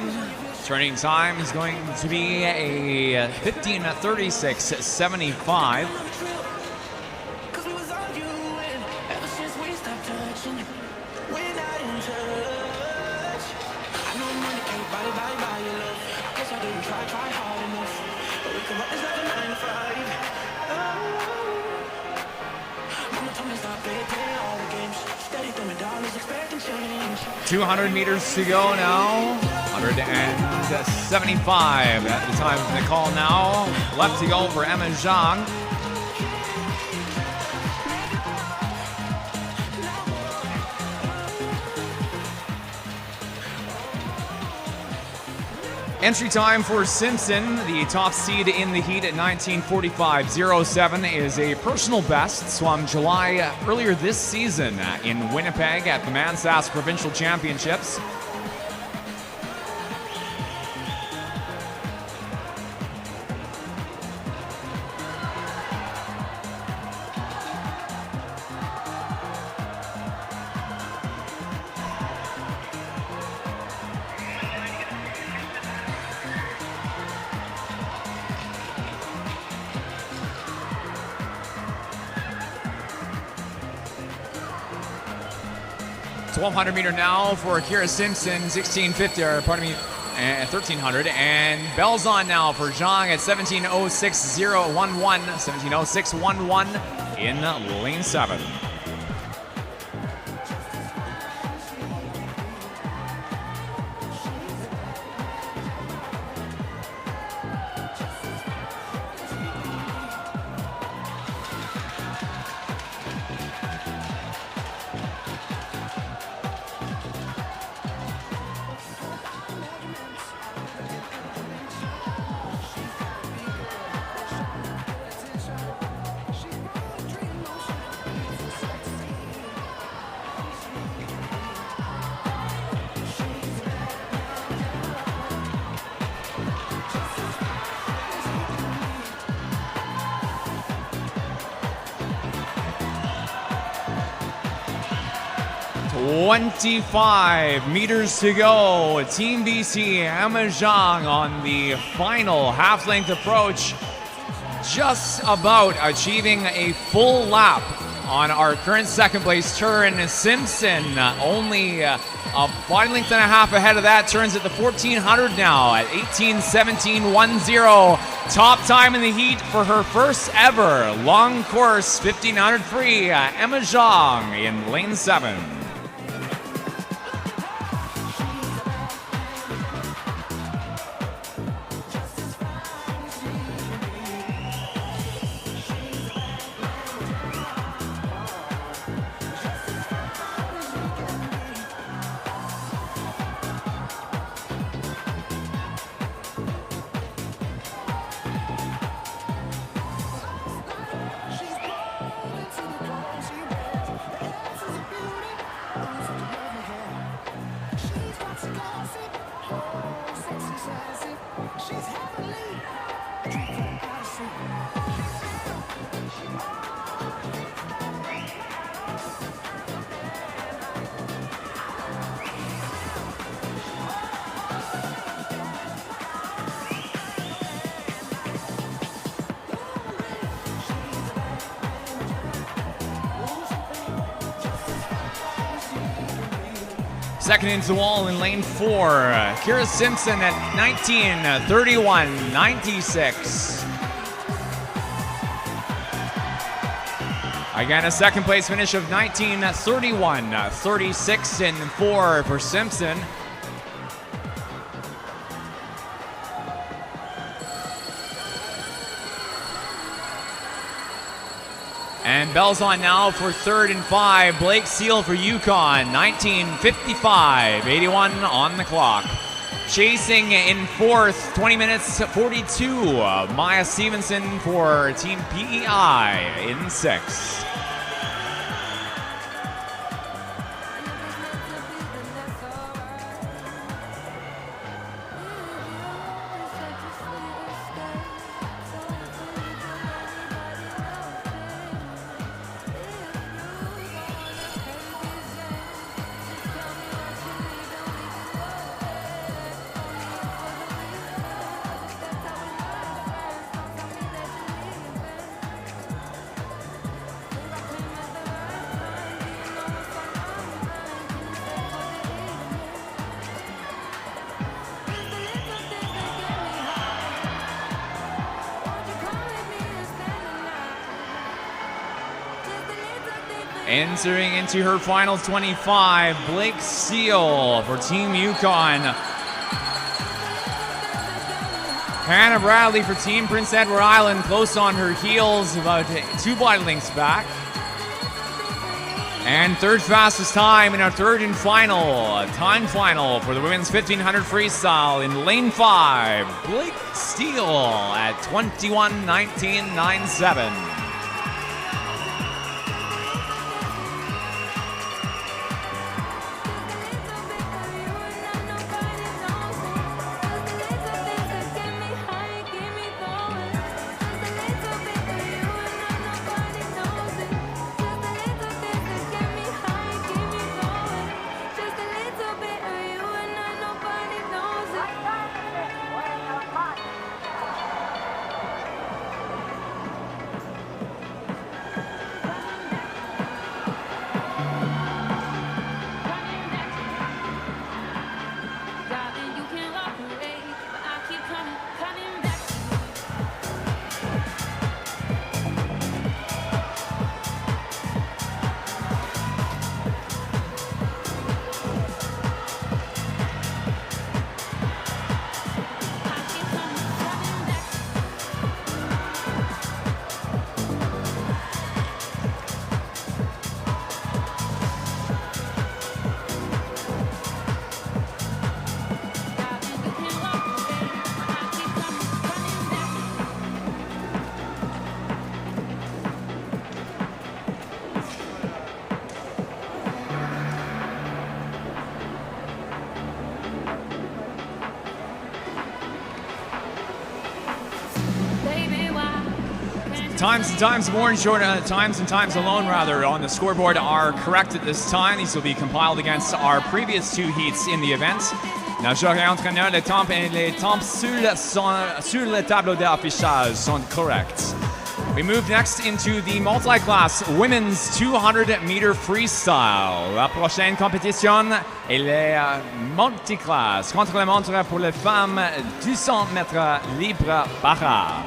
[SPEAKER 1] Turning time is going to be a 15:36.75. $200 meters to go now. 175 at the time of the call now. Left to go for Emma Zhang. Entry time for Simpson, the top seed in the heat at 19:45.07, is a personal best, swum July earlier this season in Winnipeg at the Mansas Provincial Championships. It's 1,200 meter now for Kira Simpson, 1300, and bells on now for Zhang at 17:06.011, 17:06.11 in lane 7. 25 meters to go. Team BC, Emma Zhang on the final half-length approach, just about achieving a full lap on our current second place turn. Simpson only a body length and a half ahead of that, turns at the 1400 now at 18:17.10. Top time in the heat for her first ever long course 1500 free, Emma Zhang in lane 7. Second into the wall in lane 4. Kira Simpson at 19:31.96. Again, a second place finish of 19:31.36 and 4 for Simpson. And bells on now for third and 5. Blake Seal for Yukon, 19:55.81 on the clock. Chasing in fourth, 20 minutes 42. Maya Stevenson for Team PEI in 6th. Entering into her final 25, Blake Seal for Team Yukon. Hannah Bradley for Team Prince Edward Island, close on her heels, about 2 body lengths back. And third fastest time in our third and final, time final for the women's 1500 freestyle in lane 5, Blake Steele at 21:19.97. Times and times more and short times and times alone rather on the scoreboard are correct at this time. These will be compiled against our previous 2 heats in the event. Nageurs et entraîneurs, les temps sur le tableau d'affichage sont corrects. We move next into the multi-class women's 200-meter freestyle. La prochaine compétition est les multi-class contre la montre pour les femmes 200 mètres libre barre.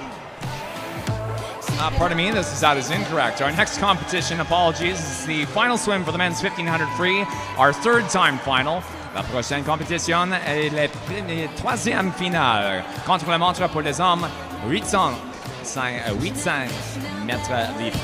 [SPEAKER 1] Pardon me, that is incorrect. Our next competition, apologies, is the final swim for the men's 1500 free, our 3rd time final. La prochaine compétition est la 3e finale contre la montre pour les hommes 800 mètres libre.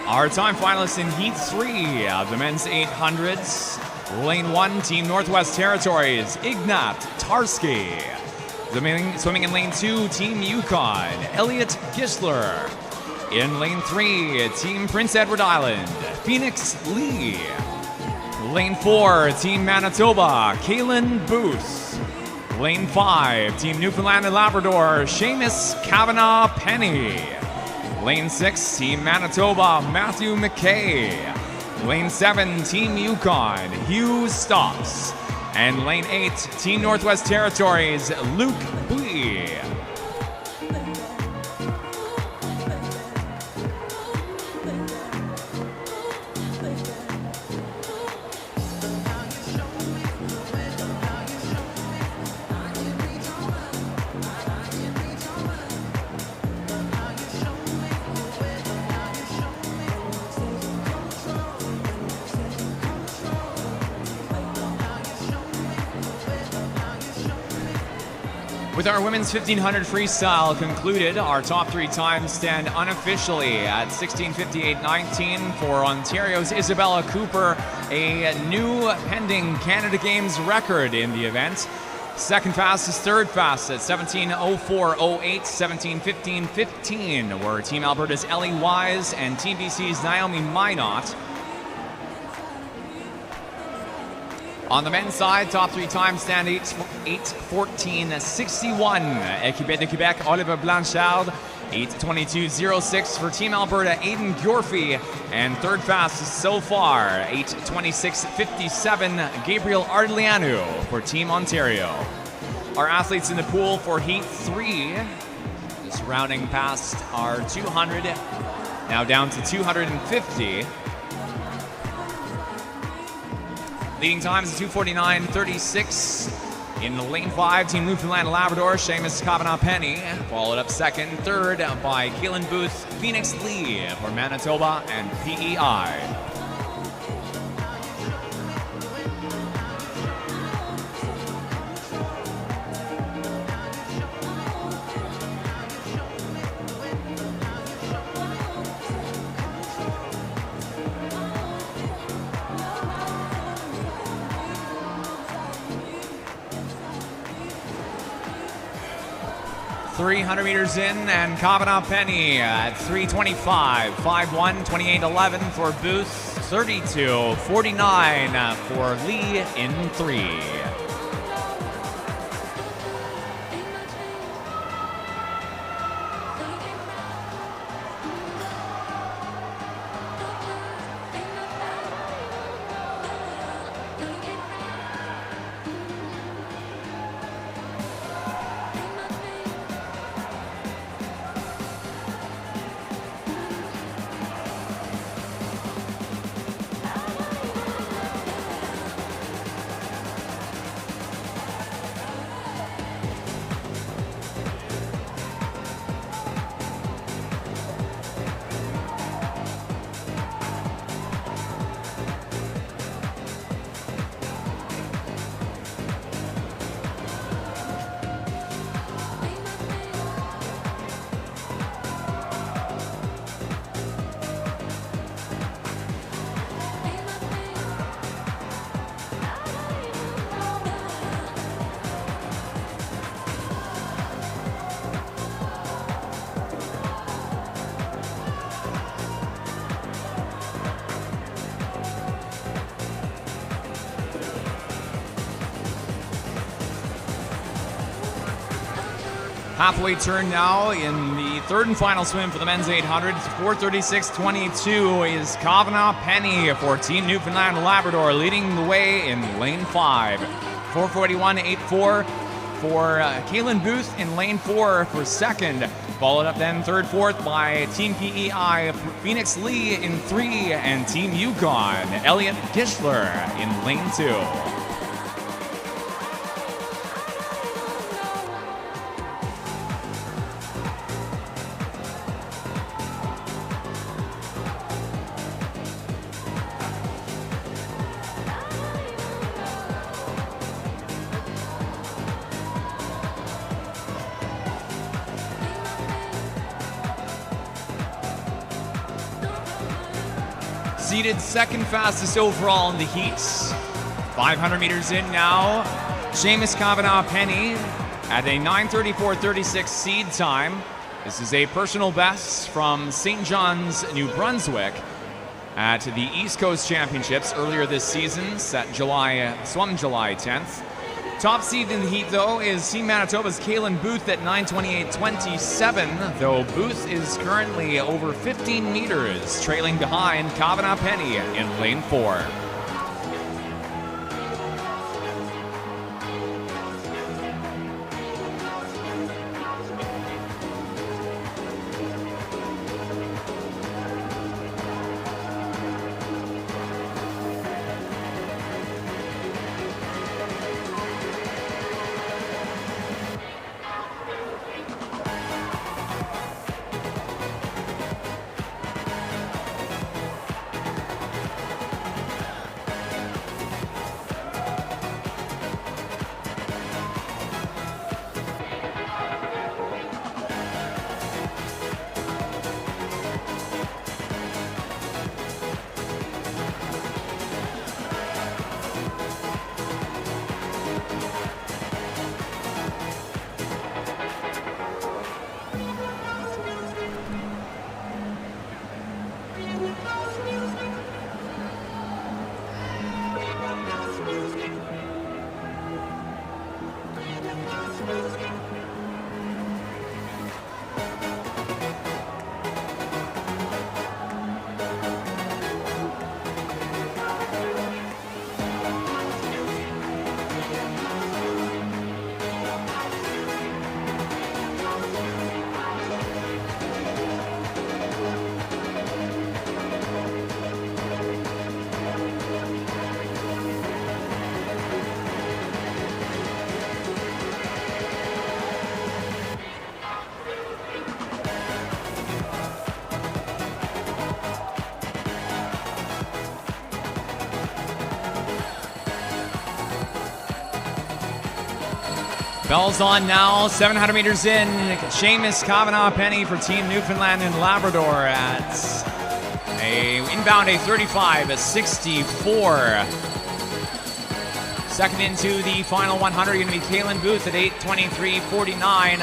[SPEAKER 1] Our time finalists in Heat 3 of the men's 800s. Lane 1, Team Northwest Territories, Ignat Tarski. Swimming in Lane 2, Team Yukon, Elliot Gisler. In Lane 3, Team Prince Edward Island, Phoenix Lee. Lane 4, Team Manitoba, Kaylin Booth. Lane 5, Team Newfoundland and Labrador, Seamus Kavanagh Penny. Lane 6, Team Manitoba, Matthew McKay. Lane 7, Team Yukon, Hugh Stocks. And Lane 8, Team Northwest Territories, Luke Blee. With our women's 1500 freestyle concluded, our top 3 times stand unofficially at 16:58.19 for Ontario's Isabella Cooper, a new pending Canada Games record in the event. Second fastest, third fastest, 17:04.08, 17:15.15 were Team Alberta's Ellie Wise and Team BC's Naomi Minot. On the men's side, top 3 times stand 8:14.61. Équipé de Québec, Oliver Blanchard. 8:22.06 for Team Alberta, Aidan Gorfie. And third fastest so far, 8:26.57, Gabriel Ardlianu for Team Ontario. Our athletes in the pool for Heat 3, just rounding past our 200, now down to 250. Leading times 2:49.36. In the lane 5, Team Newfoundland and Labrador, Seamus Kavanagh Penny. Followed up second and third by Kaylin Booth, Phoenix Lee for Manitoba and PEI. .300 meters in, and Kavanagh Penny at 3:25, 5:1, 28:11 for Booth, 32:49 for Lee in 3. halfway turn now in the third and final swim for the men's 800. 4:36.22 is Kavanagh Penny for Team Newfoundland and Labrador, leading the way in lane 5. 4:41.84 for Kaylin Booth in lane 4 for second. Followed up then third, fourth by Team PEI, Phoenix Lee in 3, and Team Yukon, Elliot Gischler in lane 2. Seated second fastest overall in the heats. 500 meters in now. Seamus Kavanagh Penny at a 9:34.36 seed time. This is a personal best from St. John's, New Brunswick at the East Coast Championships earlier this season, swum July 10th. Top seed in the heat, though, is Team Manitoba's Kaylin Booth at 9:28.27, though Booth is currently over 15 meters, trailing behind Kavanagh Penny in lane 4. Bells on now, 700 meters in. Seamus Kavanagh Penny for Team Newfoundland and Labrador at inbound a 35.64. Second into the final 100, going to be Kaylin Booth at 8:23.49.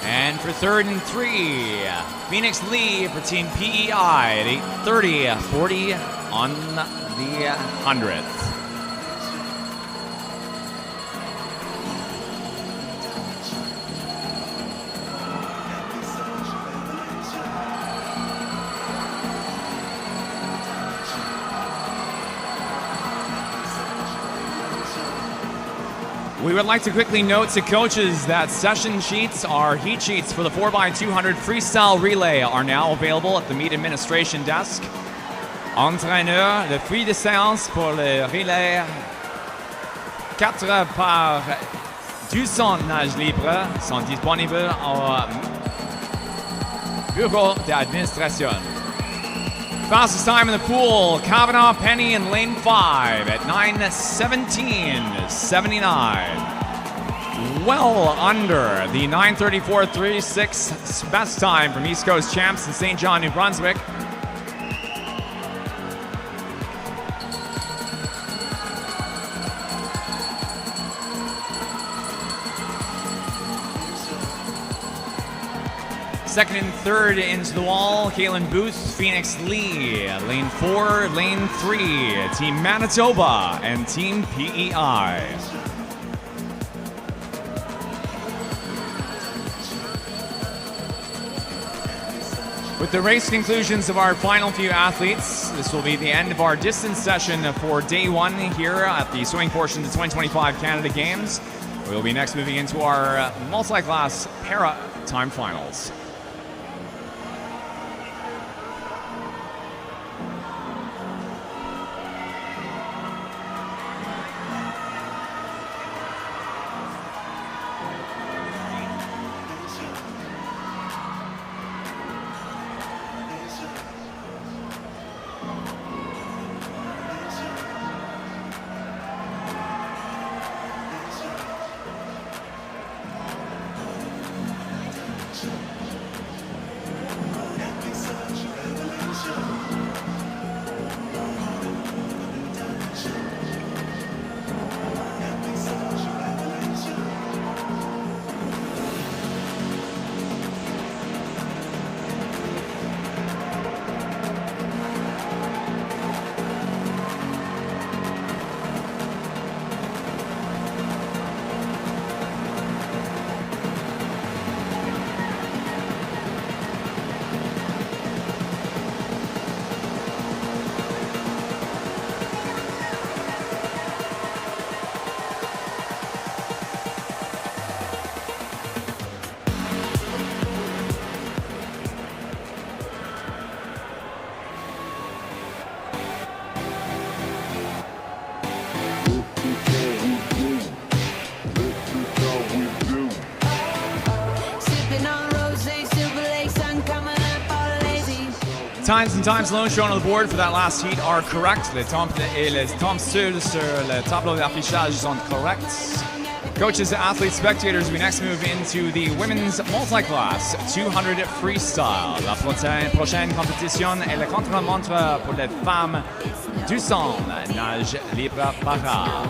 [SPEAKER 1] And for third and 3, Phoenix Lee for Team PEI at 8:30.40 on the 100th. We would like to quickly note to coaches that session sheets, our heat sheets for the 4x200 freestyle relay are now available at the meet administration desk. Entraîneur, le feuille de séance pour le relais 4 par 200 nages libres sont disponibles au bureau d'administration. Fastest time in the pool, Kavanagh Penny in lane 5 at 9:17.79. Well under the 9:34.36 best time from East Coast champs in St. John, New Brunswick. Second and third into the wall, Kaylin Booth, Phoenix Lee. Lane 4, lane 3, Team Manitoba and Team PEI. With the race conclusions of our final few athletes, this will be the end of our distance session for day one here at the swimming portion of the 2025 Canada Games. We'll be next moving into our multi-class para time finals. Times and times alone shown on the board for that last heat are correct. Les temps seuls sur le tableau d'affichage sont corrects. Coaches, athletes, spectators, we next move into the women's multi-class 200 freestyle. La prochaine compétition est le contre-la-montre pour les femmes 200 nage libre para.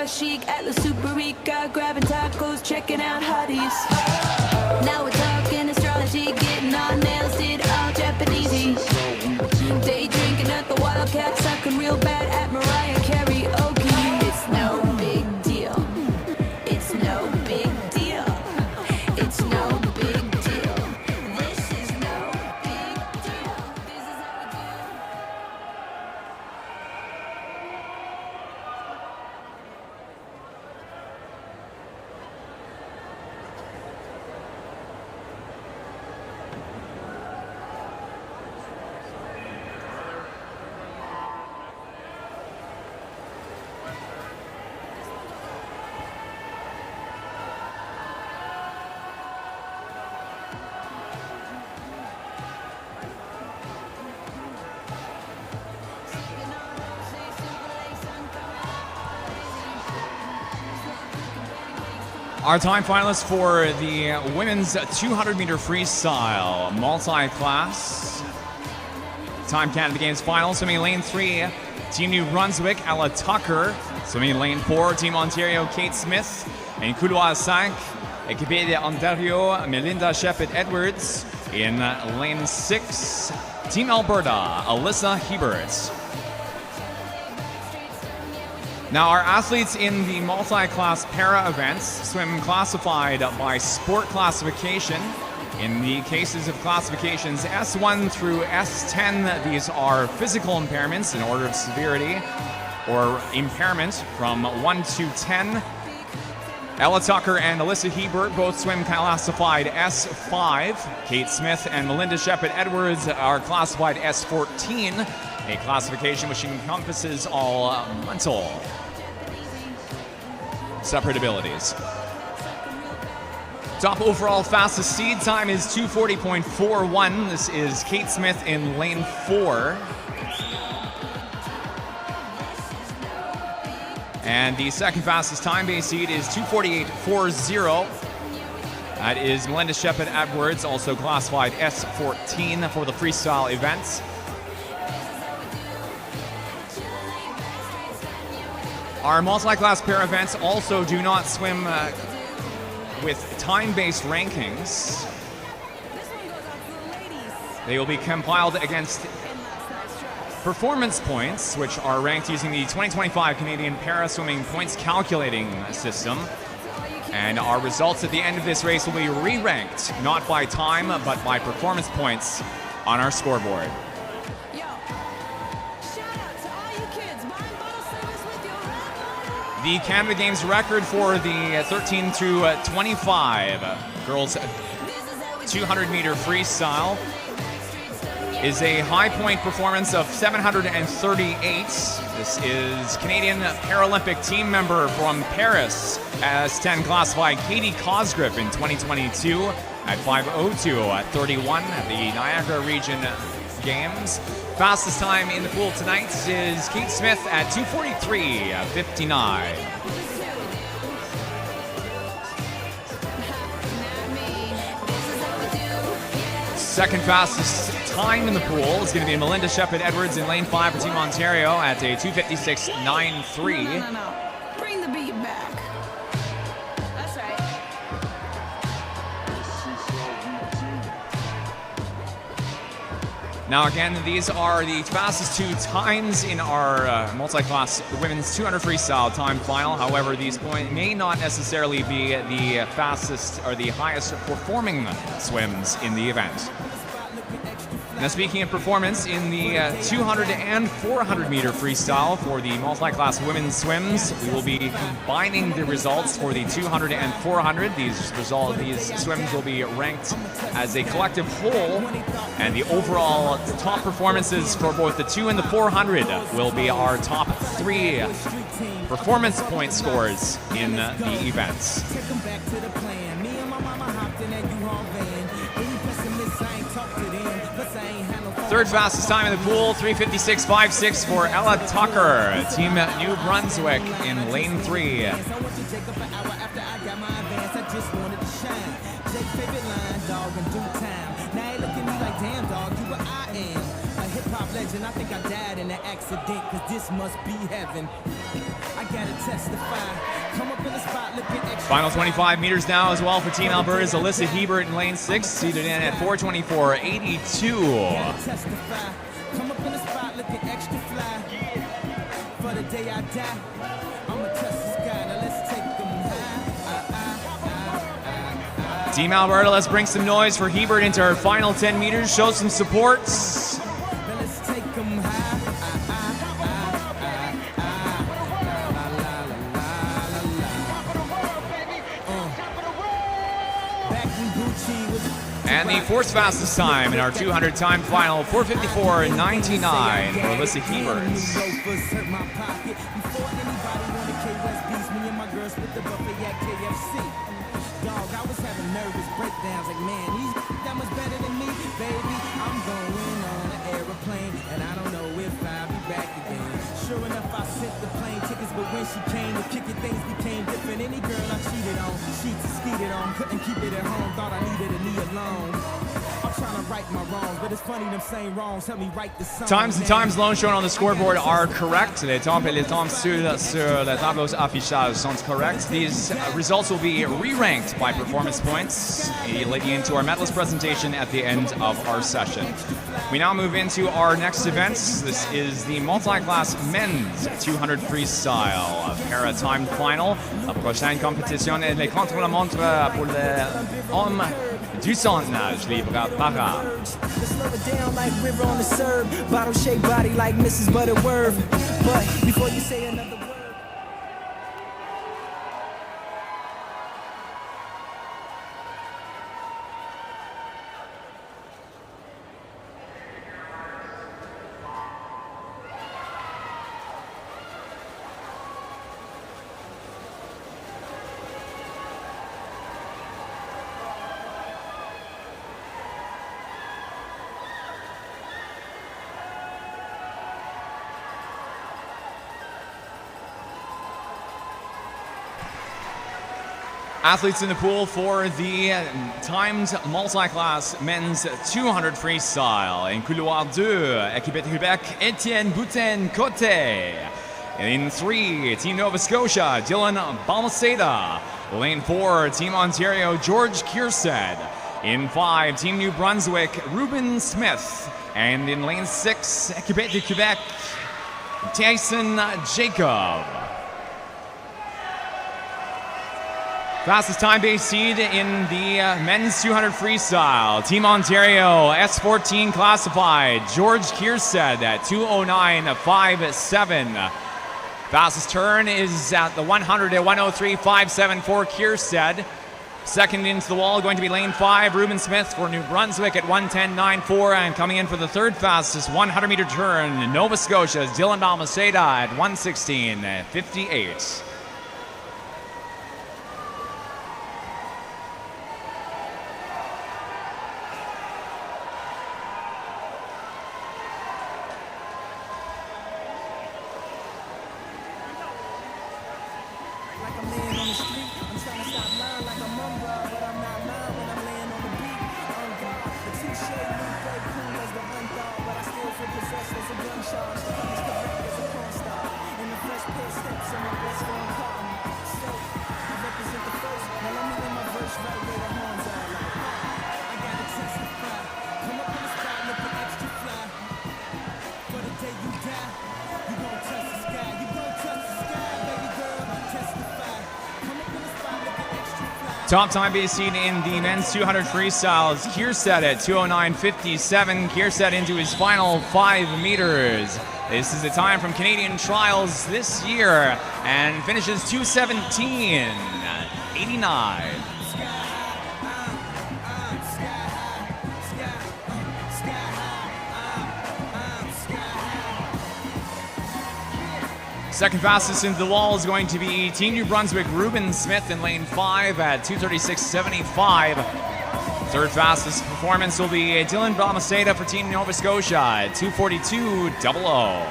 [SPEAKER 5] Chic at La Superica, grabbing tacos, checking out hotties. Now we're talking astrology, getting our nails did all Japanesey. Day drinking at the Wildcat, sucking real bad at Mariah karaoke. It's no big deal. It's no big deal. It's no big deal. This is no big deal. This is how we do.
[SPEAKER 1] Our time finalists for the women's 200-meter freestyle multi-class Time Canada Games final. Swimming lane 3, Team New Brunswick, Ella Tucker. Swimming lane 4, Team Ontario, Kate Smith. In couloir 5, équipée de Ontario, Melinda Shepard-Edwards. In lane 6, Team Alberta, Alyssa Hebert. Now, our athletes in the multi-class para events swim classified by sport classification. In the cases of classifications S1 through S10, these are physical impairments in order of severity or impairment from 1 to 10. Ella Tucker and Alyssa Hebert both swim classified S5. Kate Smith and Melinda Shepard-Edwards are classified S14, a classification which encompasses all mental separate abilities. Top overall fastest seed time is 2:40.41. This is Kate Smith in lane 4. And the second fastest time-based seed is 2:48.40. That is Melinda Shepard-Edwards, also classified S14 for the freestyle event. Our multi-class pair events also do not swim with time-based rankings. They will be compiled against performance points, which are ranked using the 2025 Canadian Para-Swimming Points Calculating System. And our results at the end of this race will be re-ranked, not by time, but by performance points on our scoreboard. The Canada Games record for the 13 through 25 girls 200-meter freestyle is a high point performance of 738. This is Canadian Paralympic team member from Paris, S10 classified Katie Cosgrove in 2022 at 5:02:31 at the Niagara Region Games. Fastest time in the pool tonight is Kate Smith at 2:43:59. Second fastest time in the pool is going to be Melinda Shepard-Edwards in lane 5 for Team Ontario at a 2:56:93.
[SPEAKER 5] No. Bring the beat back. That's right.
[SPEAKER 1] Now again, these are the fastest two times in our multi-class women's 200 freestyle time final. However, these points may not necessarily be the fastest or the highest performing swims in the event. Now, speaking of performance, in the 200 and 400 meter freestyle for the multi-class women's swims, we will be combining the results for the 200 and 400. These swims will be ranked as a collective whole, and the overall top performances for both the 2 and the 400 will be our top 3 performance point scores in the events. Third fastest time in the pool, 3:56:56 for Ella Tucker, Team New Brunswick in lane 3.
[SPEAKER 4] I think I died in an accident, cause this must be heaven. I gotta testify. Come up in the spot looking extra.
[SPEAKER 1] Final 25 meters now as well for Team Alberta's Alyssa Hebert in lane 6, seated in at 4:24:82.
[SPEAKER 4] Testify. Come up in the spot looking extra fly. For the day I die, I'ma touch the sky. Now let's take them high.
[SPEAKER 1] Team Alberta, let's bring some noise for Hebert into her final 10 meters. Show some support.
[SPEAKER 4] Now let's take them high.
[SPEAKER 1] And the fourth fastest time in our 200 time final, 4:54:99 for Alyssa Hebert.
[SPEAKER 4] Dog, I was having nervous breakdowns like, man, he's that much better than me, baby. I'm going on an aeroplane, and I don't know if I'll be back again. Sure enough, I sent the plane tickets, but when she came to kick it, things became different. Any girl I cheated on, she skeeted on, couldn't keep it at home, thought I needed a knee alone. I'm trying to right my wrongs, but it's funny them same wrongs help me write the song.
[SPEAKER 1] Times and times alone shown on the scoreboard are correct. Les temps et les temps sur le tableau affichage sont correct. These results will be re-ranked by performance points, leading into our medalist presentation at the end of our session. We now move into our next event. This is the multi-class men's 200 freestyle para time final. La prochaine compétition est les contre-la-montre pour les hommes du centenage libre para.
[SPEAKER 4] Slow it down like river on the serve. Bottle shaped body like Mrs. Butterworth. But before you say another word.
[SPEAKER 1] Athletes in the pool for the timed multi-class men's 200 freestyle. In couloir 2, équipe de Québec, Étienne Boutin-Côté. In 3, Team Nova Scotia, Dylan Balmaceda. Lane 4, Team Ontario, George Kiersted. In 5, Team New Brunswick, Ruben Smith. And in lane 6, équipe de Québec, Tyson Jacob. Fastest time-based seed in the men's 200 freestyle. Team Ontario, S14 classified. George Kiersted at 2:09.57. Fastest turn is at the 100 at 1:03.57 for Kiersted. Second into the wall going to be lane 5, Ruben Smith for New Brunswick at 1:10.94. And coming in for the third fastest 100-meter turn, Nova Scotia's Dylan Balmaceda at 1:16.58.
[SPEAKER 4] Like I'm laying on the street, I'm trying to stop lying like I'm umbrella, but I'm not lying when I'm laying on the beat. On God, the t-shirt look very cool as the underdog, but I still feel possessed as a gun charge. The honey's correct as a porn star, and the fresh pair of steps on my best friend caught me. So, I represent the first, now let me in my verse right where the horns are. Like, I gotta testify, come up in the spot looking extra fly. For the day you die, you gon' touch the sky, you gon' touch the sky, baby girl, testify. Come up in the spot looking extra fly.
[SPEAKER 1] Top time-based seed in the men's 200 freestyles. Kiersted at 2:09.57. Kiersted into his final 5 meters. This is the time from Canadian trials this year and finishes 2:17.89. Second fastest into the wall is going to be Team New Brunswick, Ruben Smith in lane 5 at 2:36.75. Third fastest performance will be Dylan Balmaceda for Team Nova Scotia at 2:42.00.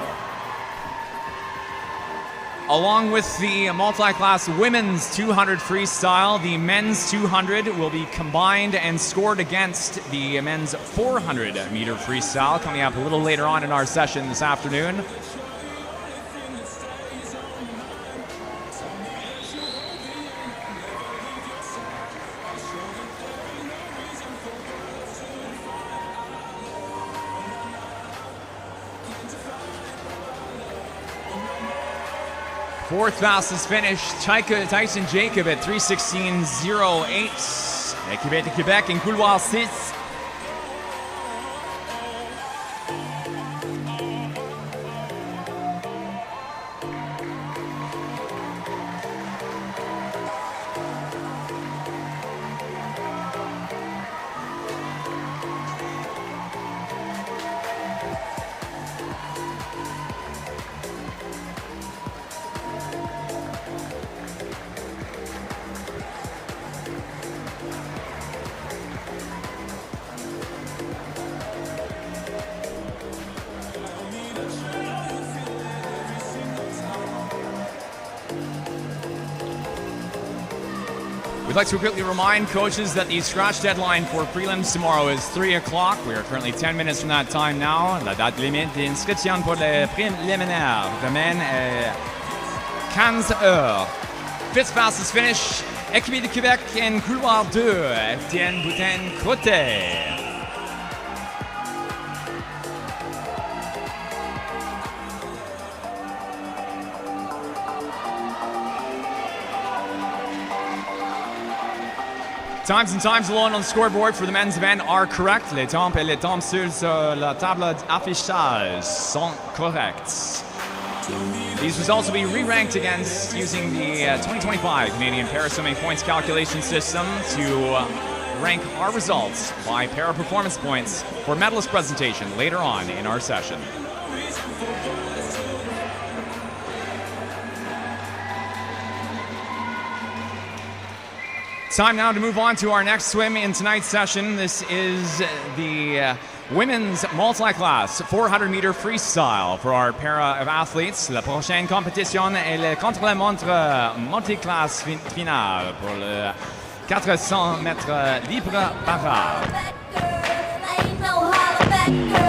[SPEAKER 1] Along with the multi-class women's 200 freestyle, the men's 200 will be combined and scored against the men's 400-meter freestyle coming up a little later on in our session this afternoon. Fourth fastest finish, Tyson Jacob at 3:16.08. Équipe de Québec in couloir 6. We'd like to quickly remind coaches that the scratch deadline for prelims tomorrow is 3 o'clock. We are currently 10 minutes from that time now. La date limite d'inscription pour les préliminaires demain est 15 heures. Fifth fastest finish, Équipe de Québec in couloir 2, Étienne Boutin-Côté. Times and times alone on the scoreboard for the men's event are correct. Les temps et les temps sur la table d'affichage sont corrects. These results will be re-ranked against using the 2025 Canadian Paraswimming Points Calculation System to rank our results by para-performance points for medalist presentation later on in our session. Time now to move on to our next swim in tonight's session. This is the women's multi-class 400 meter freestyle for our para of athletes. La prochaine compétition est le contre-la-montre multi-class finale pour le 400 mètres libre barrage.
[SPEAKER 2] Ain't no holler back girl.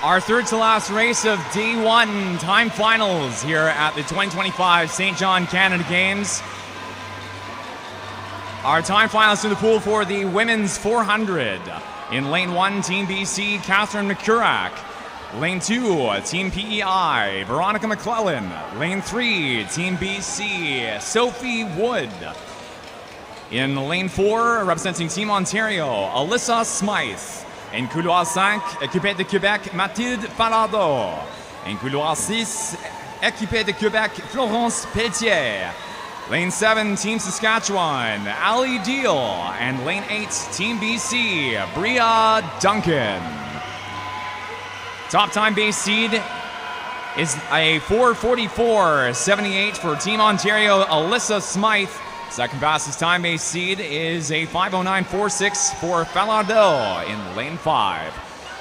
[SPEAKER 1] Our third to last race of day one, time finals here at the 2025 St. John Canada Games. Our time finalists in the pool for the women's 400. In lane 1, Team BC, Catherine McCurrack. Lane 2, Team PEI, Veronica McClellan. Lane 3, Team BC, Sophie Wood. In lane 4, representing Team Ontario, Alyssa Smythe. En couloir 5, équipée de Québec, Mathilde Falardeau. En couloir 6, équipée de Québec, Florence Pelletier. Lane 7, Team Saskatchewan, Ali Deal. And lane 8, Team BC, Bria Duncan. Top time base seed is a 4:44.78 for Team Ontario, Alyssa Smythe. Second fastest time base seed is a 5:09.46 for Falardeau in lane 5.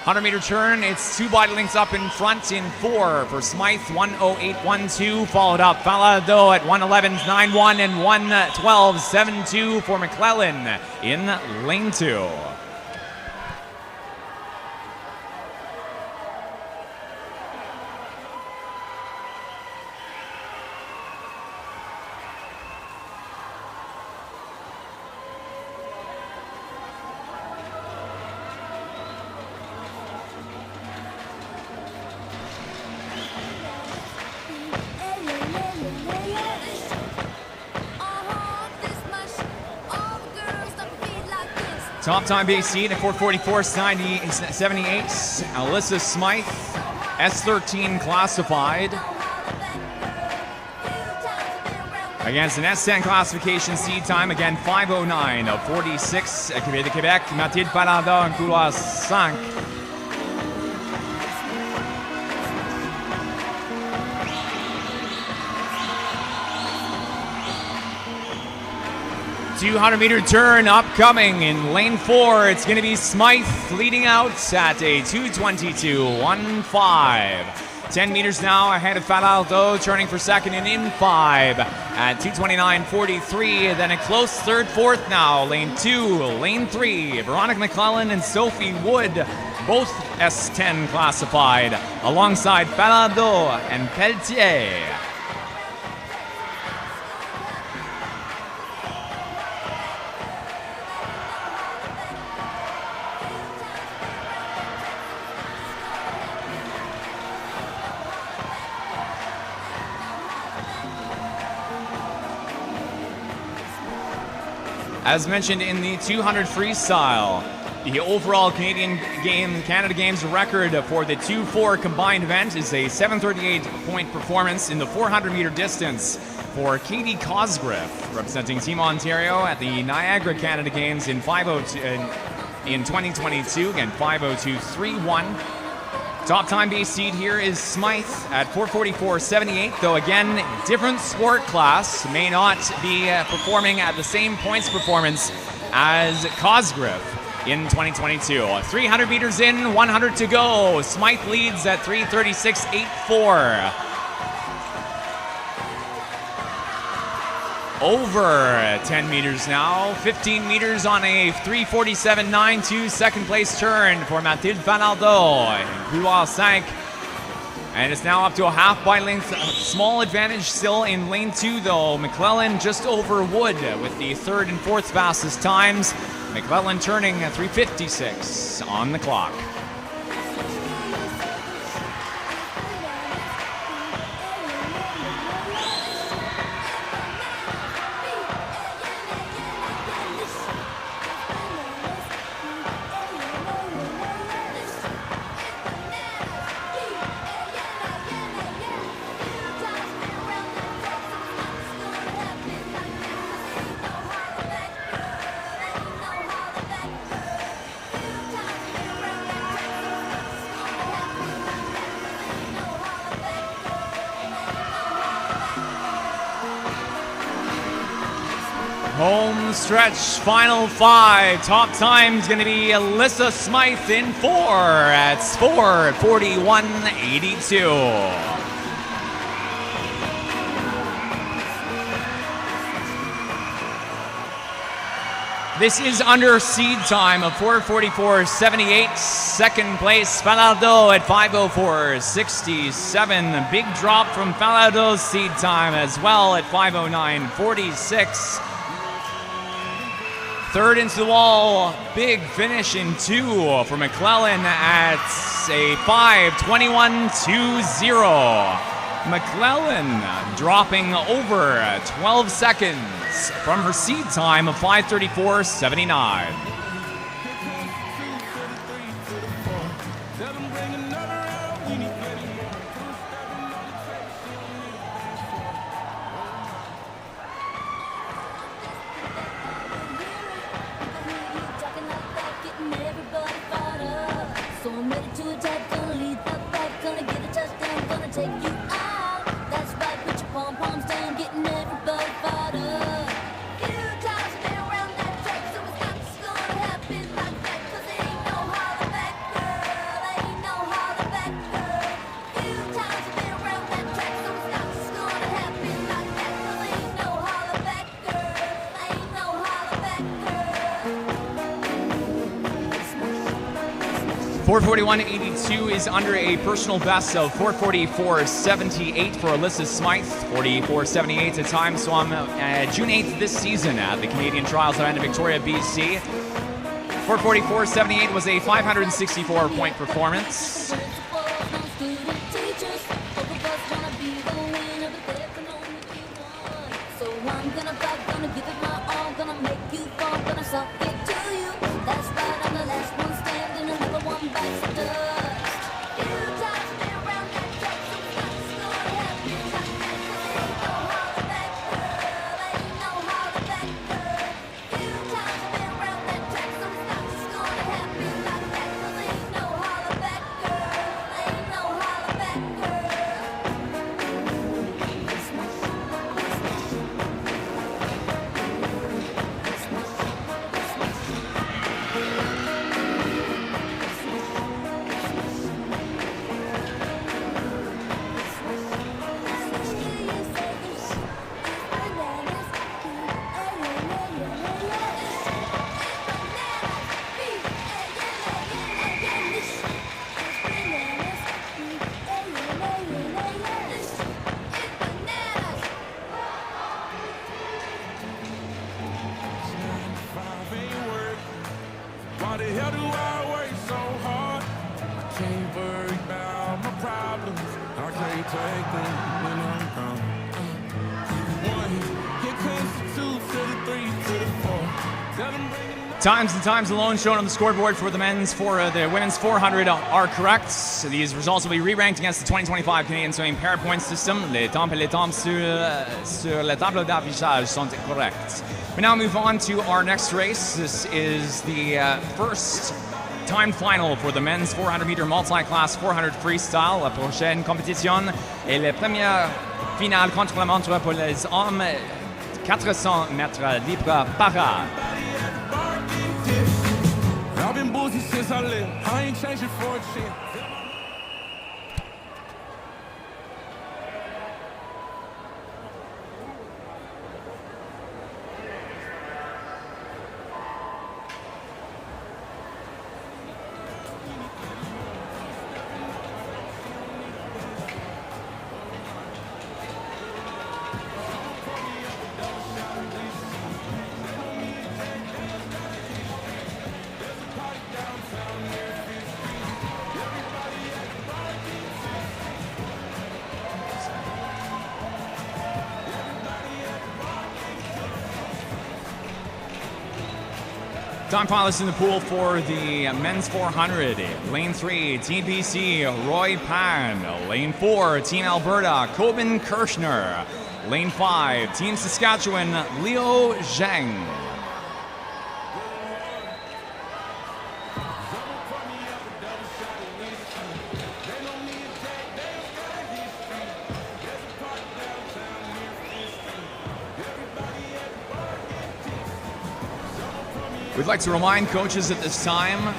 [SPEAKER 1] 100 meter turn, it's 2 body lengths up in front in 4 for Smythe, 1:08.12, followed up Falardeau at 1:11.91 and 1:12.72 for McClellan in lane 2. Top time base seed at 4:44.78. Alyssa Smythe, S13 classified. Against an S10 classification seed time, again 5:09.46. Équipée de Québec, Mathilde Falardeau en couloir 5. .200-meter turn upcoming in lane 4. It's going to be Smythe leading out at a 2:22.15. 10 meters now ahead of Falardeau, turning for second and in 5 at 2:29.43. Then a close third, fourth now. Lane 2, lane 3. Veronica McClellan and Sophie Wood, both S10 classified, alongside Falardeau and Pelletier. As mentioned in the 200 freestyle, the overall Canada Games record for the 2-4 combined event is a 738-point performance in the 400-meter distance for Katie Cosgriff, representing Team Ontario at the Niagara Canada Games in 2022, again 5:02.31. Top time base seed here is Smythe at 4:44.78, though again, different sport class, may not be performing at the same points performance as Cosgriff in 2022. 300 meters in, 100 to go. Smythe leads at 3:36.84. Over 10 meters now, 15 meters on a 3:47.92 second place turn for Mathilde Falardeau in couloir 5. And it's now up to a half body length, small advantage still in lane 2 though. McClellan just over Wood with the third and fourth fastest times. McClellan turning at 3:56 on the clock. Home stretch, final 5. Top time's going to be Alyssa Smythe in 4 at 4:41.82. This is under seed time of 4:44.78. Second place, Falardeau at 5:04.67. Big drop from Falardeau's seed time as well at 5:09.46. Third into the wall, big finish in 2 for McClellan at a 5:21.20. McClellan dropping over 12 seconds from her seed time of 5:34.79.
[SPEAKER 2] Talking like that, getting everybody fired up. So I'm ready to attack, gonna lead the pack, gonna get a touchdown, gonna take you out. That's right, put your pom-poms down, getting everybody fired up. Few times been around that track, so it's not just gonna happen like that. 'Cause ain't no holler back, girl, ain't no holler back, girl. Few times been around that track, so it's not just gonna happen like that. 'Cause ain't no holler back, girl, ain't no holler back, girl.
[SPEAKER 1] 4:41.82 is under a personal best of 4:44.78 for Alyssa Smythe. 4:44.78 a time swam June 8th this season at the Canadian Trials event in Victoria, BC. 4:44.78 was a 564-point performance.
[SPEAKER 2] So I'm gonna fight, gonna give it my all, gonna make you fall, gonna suck it to you. That's right, I'm the last one standing, another one bites the dust. Few times been around that track, so it's not just gonna happen like that. 'Cause ain't no holler back, girl, ain't no holler back, girl. Few times been around that track, so it's not just gonna happen like that. 'Cause ain't no holler back, girl, ain't no holler back, girl.
[SPEAKER 3] Why the hell do I work so hard? I can't worry about my problems. I can't take them when I'm gone. One, here comes the 2 to the 3 to the 4. Tell them bring it.
[SPEAKER 1] Times and times alone shown on the scoreboard for the women's 400 are correct. These results will be re-ranked against the 2025 Canadian Swimming Pair Point System. Les temps et les temps sur la table d'affichage sont corrects. We now move on to our next race. This is the first time final for the men's 400 meter multi-class 400 freestyle. La prochaine compétition est la première finale contre-la-montre pour les hommes 400 mètres libre para.
[SPEAKER 3] I've been boozy since I left. I ain't changing for a chance.
[SPEAKER 1] Time finalists in the pool for the men's 400. Lane 3, Team BC, Roy Pan. Lane 4, Team Alberta, Coben Kirshner. Lane 5, Team Saskatchewan, Leo Zhang. We'd like to remind coaches at this time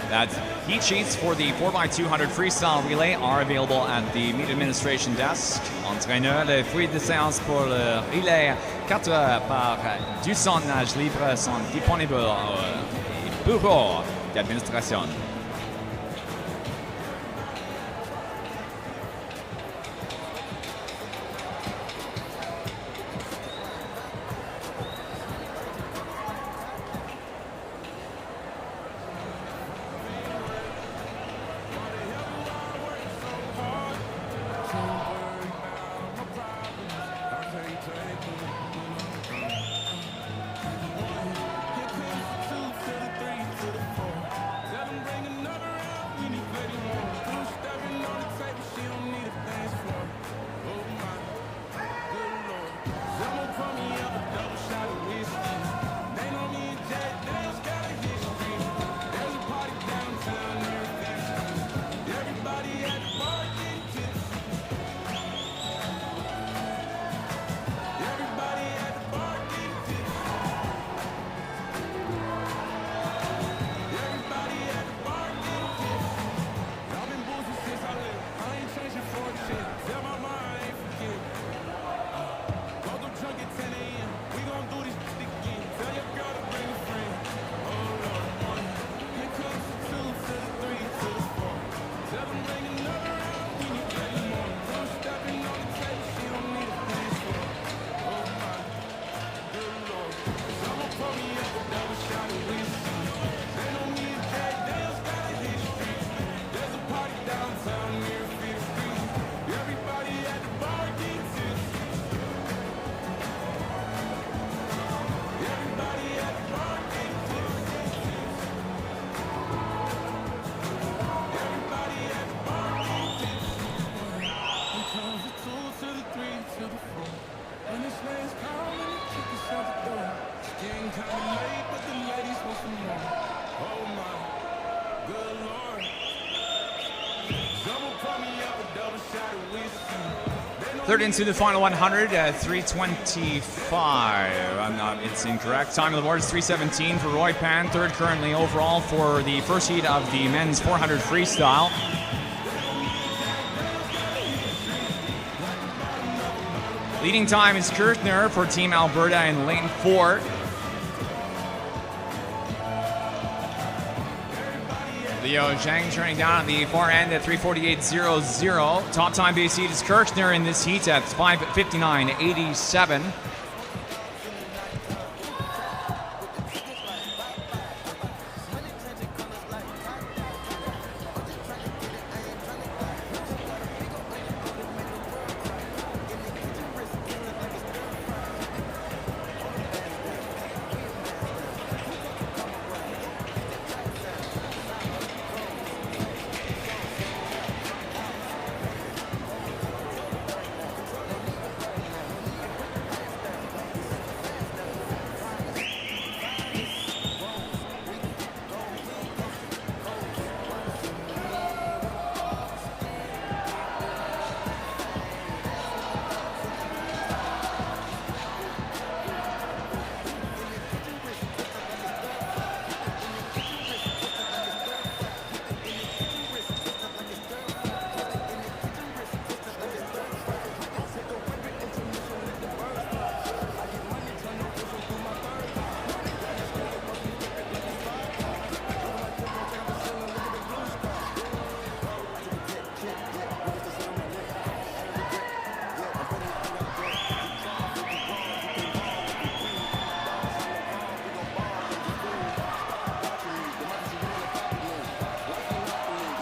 [SPEAKER 1] that heat sheets for the 4x200 freestyle relay are available at the meet administration desk. Entraîneur, les fruits de séance pour le relais 4 par 200 nages libres sont disponibles au bureau d'administration. Third into the final 100, 3:25. It's incorrect. Time on the board is 3:17 for Roy Pan. Third currently overall for the first heat of the men's 400 freestyle. Leading time is Kirchner for Team Alberta in lane 4. Leo Zhang turning down at the far end at 3:48.00. Top time base heat is Kirchner in this heat at 5:59.87.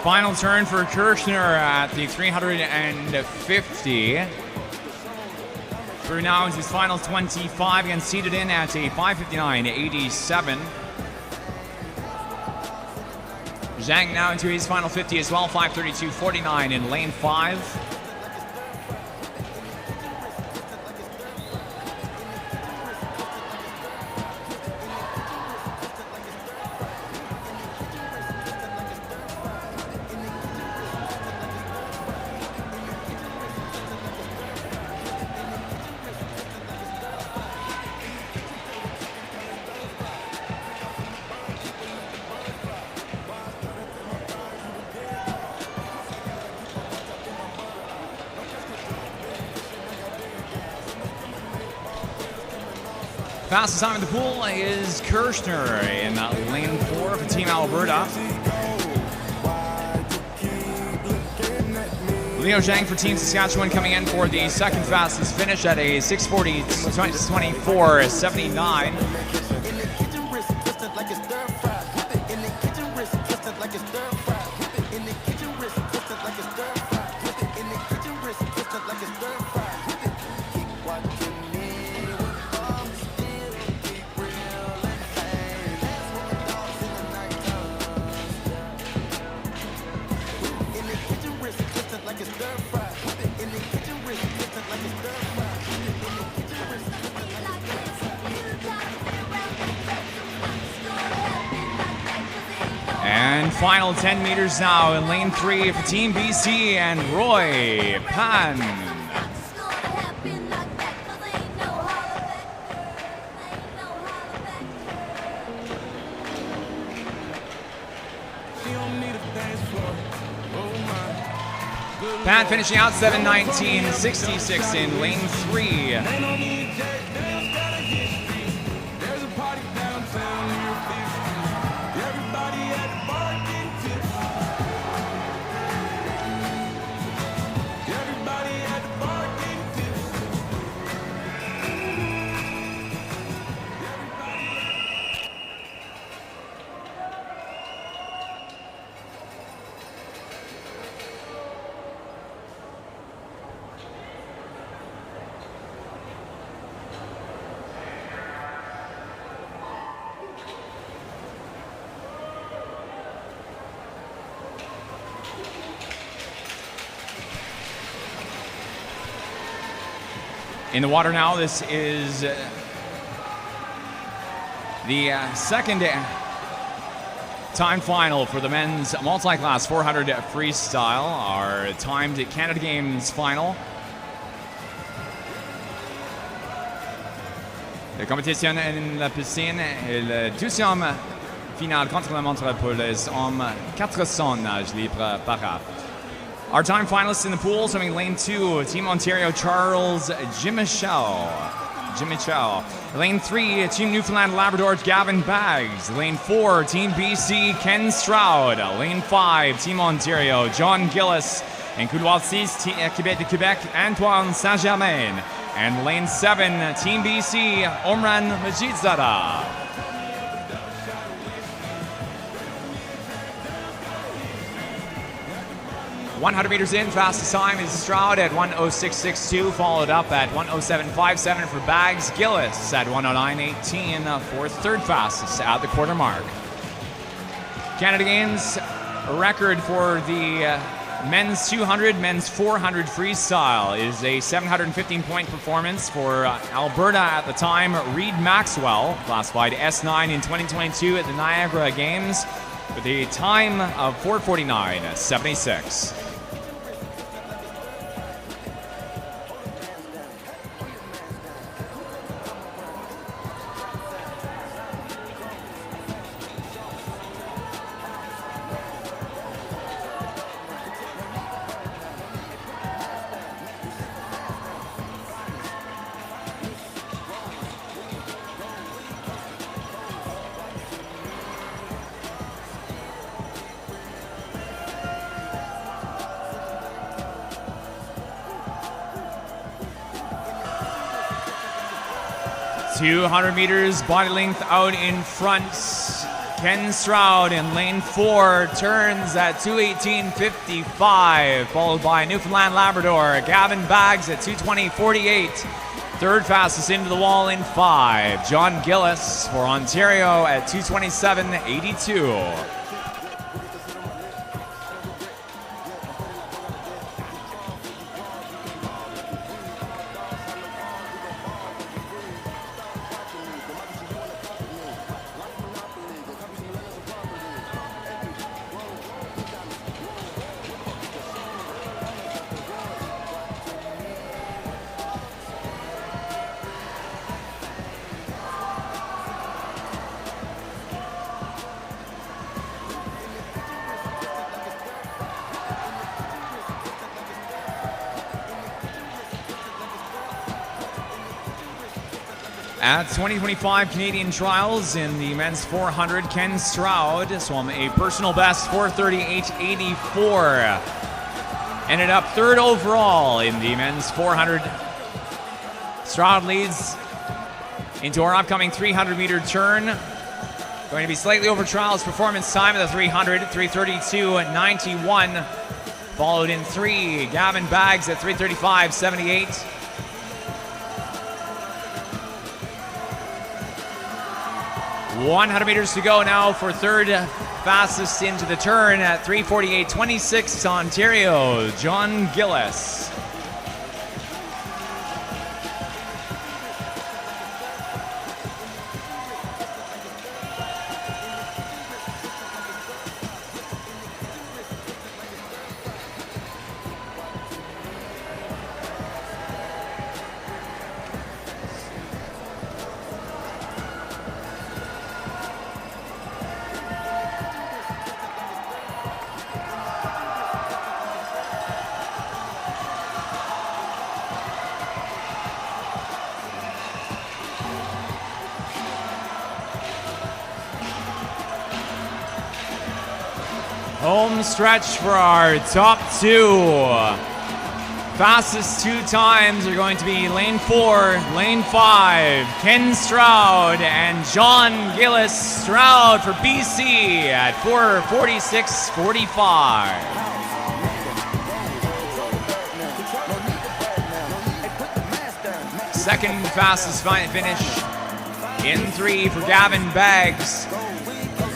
[SPEAKER 1] Final turn for Kirchner at the 350. Through now is his final 25 and seated in at a 5:59.87. Zhang now into his final 50 as well, 5:32.49 in lane 5. Fastest time in the pool is Kirshner in lane 4 for Team Alberta. Leo Zhang for Team Saskatchewan coming in for the second fastest finish at a 6:40.24.79. And final 10 meters now in lane 3 for Team BC and Roy Pan. Pan finishing out 7:19.66 in lane 3. In the water now, this is the second time final for the men's multi-class 400 freestyle, our timed Canada Games final. La compétition en la piscine est le 12e finale contre la montre pour les hommes 400 nages libres para. Our time finalists in the pool, swimming lane 2, Team Ontario, Charles Jimichel. Lane 3, Team Newfoundland and Labrador, Gavin Baggs. Lane 4, Team BC, Ken Stroud. Lane 5, Team Ontario, John Gillis. And couloir 6, Québec de Québec, Antoine Saint-Germain. And lane 7, Team BC, Omran Majidzada. 100 meters in, fastest time is Stroud at 1:06.62, followed up at 1:07.57 for Baggs. Gillis at 1:09.18 for third fastest at the quarter mark. Canada Games record for the men's 200, men's 400 freestyle is a 715-point performance for Alberta at the time. Reed Maxwell, classified S9 in 2022 at the Niagara Games, with a time of 4:49.76. .200 meters, body length out in front. Ken Stroud in lane 4 turns at 2:18.55, followed by Newfoundland Labrador, Gavin Baggs at 2:20.48. Third fastest into the wall in 5, John Gillis for Ontario at 2:27.82. At 2025 Canadian Trials in the men's 400, Ken Stroud swam a personal best 4:38.84. Ended up third overall in the men's 400. Stroud leads into our upcoming 300-meter turn. Going to be slightly over trials performance time of the 300, 3:32.91. Followed in 3, Gavin Baggs at 3:35.78. 100 meters to go now for third fastest into the turn at 3:48.26, Ontario, John Gillis. Home stretch for our top two. Fastest 2 times are going to be lane 4, lane 5. Ken Stroud and John Gillis. Stroud for BC at 4:46.45. Second fastest finish in 3 for Gavin Baggs,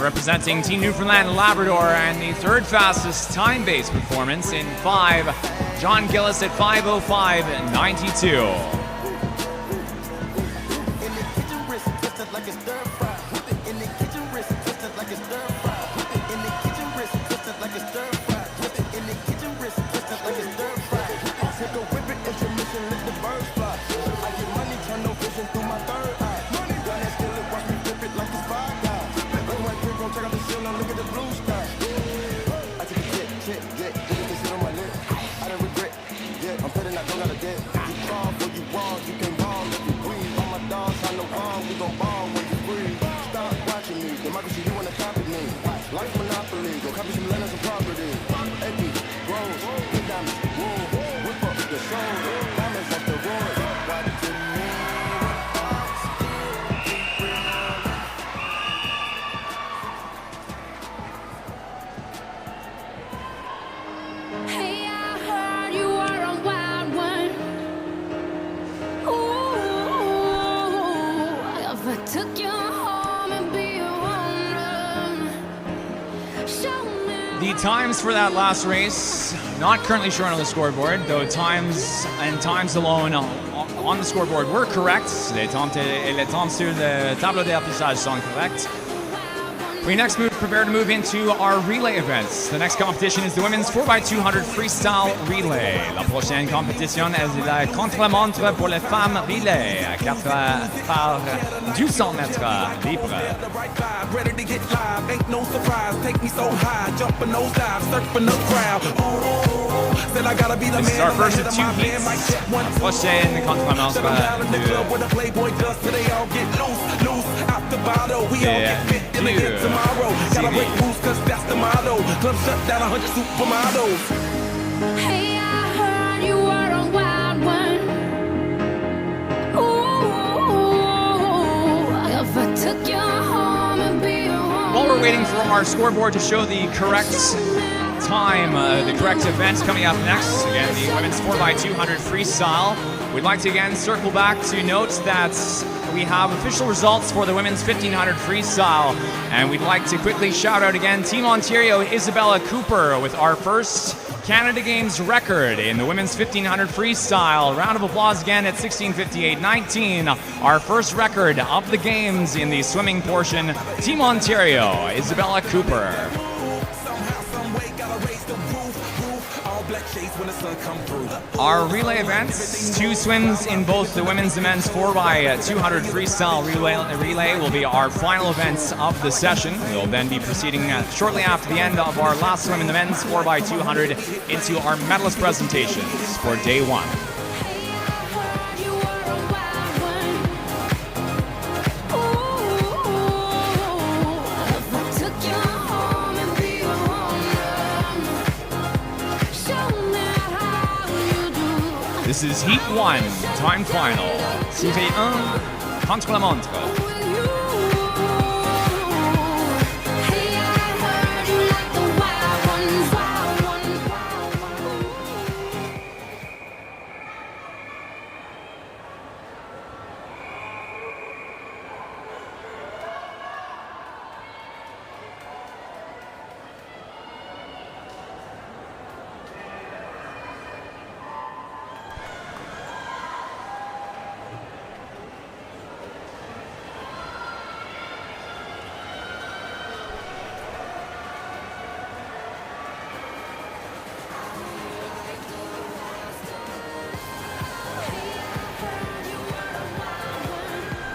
[SPEAKER 1] representing Team Newfoundland and Labrador, and the third fastest time-based performance in 5, John Gillis at 5:05.92.
[SPEAKER 5] Hey, I heard you were a wild one. Ooh, if I took you home and be a woman, show me.
[SPEAKER 1] The times for that last race, not currently shown on the scoreboard, though times and times alone on the scoreboard were correct. Les temps sur le tableau d'affichage sont corrects. We next prepare to move into our relay events. The next competition is the women's 4x200 freestyle relay. La prochaine compétition est la contre-la-montre pour les femmes relay à 4 par 200 mètres libre.
[SPEAKER 4] Ready to get live, ain't no surprise. Take me so high, jumping those dives, surfing the crowd. Said I gotta be the man.
[SPEAKER 1] This is our first of 2 heats. La prochaine contre-la-montre
[SPEAKER 5] Hey, I heard you were a wild one. Ooh, if I took you home and be a woman.
[SPEAKER 1] While we're waiting for our scoreboard to show the correct time, the correct events coming up next, again, the women's 4x200 freestyle, we'd like to again circle back to note that we have official results for the women's 1500 freestyle, and we'd like to quickly shout out again Team Ontario, Isabella Cooper, with our first Canada Games record in the women's 1500 freestyle. Round of applause again at 16:58.19. Our first record of the games in the swimming portion. Team Ontario, Isabella Cooper. Our relay events, 2 swims in both the women's and men's 4x200 freestyle relay will be our final events of the session. We'll then be proceeding shortly after the end of our last swim in the men's 4x200 into our medalist presentations for day 1.
[SPEAKER 5] Hey, I heard you were a wild one.
[SPEAKER 1] This is Heat 1, time final. Soufflet 1 contre la montre.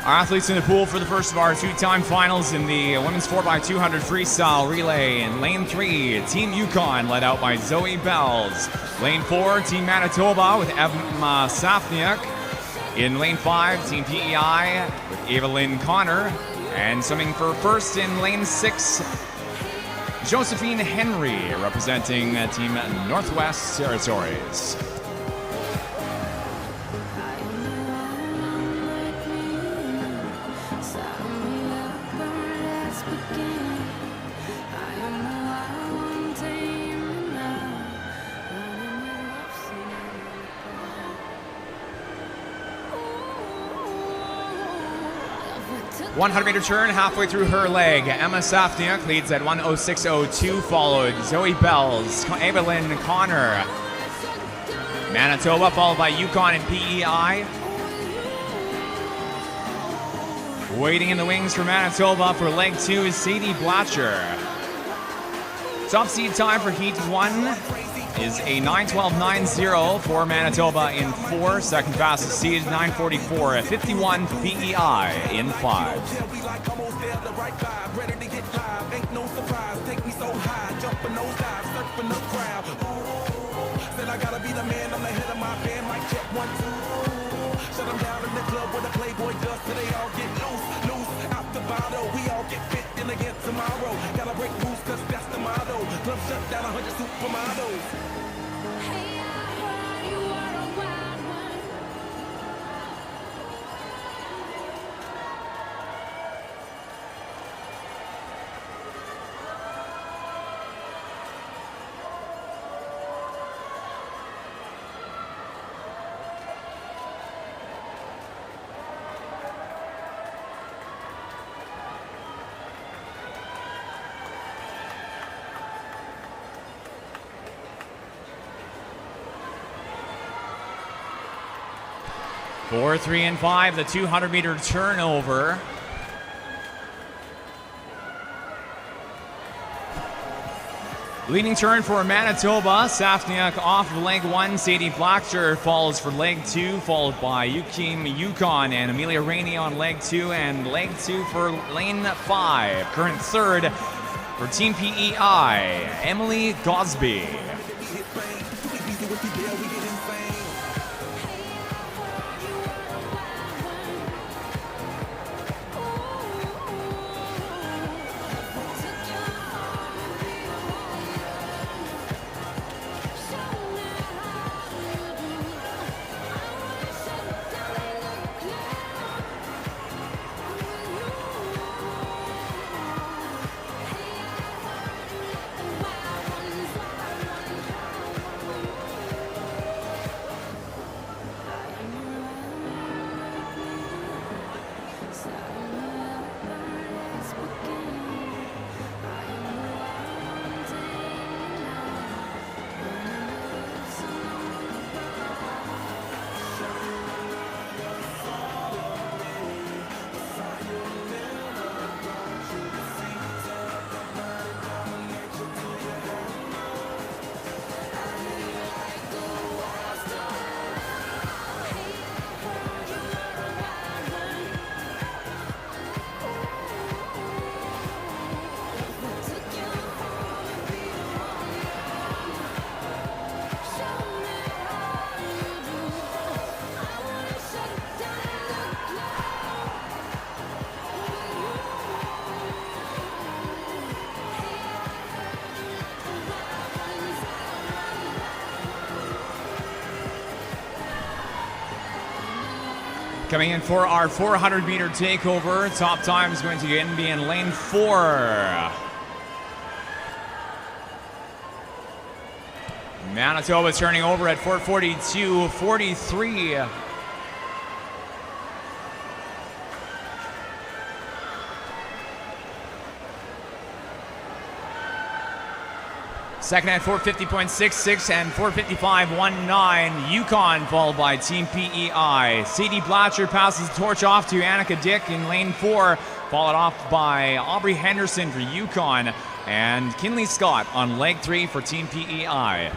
[SPEAKER 1] Our athletes in the pool for the first of our two-time finals in the women's 4x200 freestyle relay. In lane 3, Team Yukon led out by Zoe Bells. Lane 4, Team Manitoba with Emma Safniak. In lane 5, Team PEI with Evelyn Connor. And swimming for first in lane 6, Josephine Henry representing Team Northwest Territories.
[SPEAKER 2] Ooh.
[SPEAKER 1] 100-meter turn halfway through her leg. Emma Safniak leads at 1:06.02, followed Zoe Bells, Evelyn Connor. Manitoba followed by Yukon and PEI. Waiting in the wings for Manitoba for leg 2 is Sadie Blatcher. Top seed time for Heat 1 is a 9:12.90 for Manitoba in 4. Second fastest seed 9:44 at 51 for PEI in 5.
[SPEAKER 4] I gotta be the man, I'm the head of my band, mic check 1, 2. Shut them down in the club where the Playboy does, so they all get loose, out the bottle. We all get fit in again tomorrow. Gotta break rules, cause that's the motto. Club shut down 100 supermodels.
[SPEAKER 2] Hey, I heard you are a wild one.
[SPEAKER 1] 4, 3, and 5, the 200-meter turnover. Leading turn for Manitoba. Safniak off of leg 1. Sadie Blatcher follows for leg 2, followed by Team Yukon and Amelia Rainey on leg 2, and leg 2 for lane 5. Current third for Team PEI, Emily Gosby. Coming in for our 400-meter takeover. Top time is going to be in lane 4. Manitoba turning over at 4:42.43. Second at 4:50.66 and 4:55.19. Yukon followed by Team PEI. Sadie Blatcher passes the torch off to Annika Dick in lane 4, followed off by Aubrey Henderson for Yukon and Kinley Scott on leg 3 for Team PEI.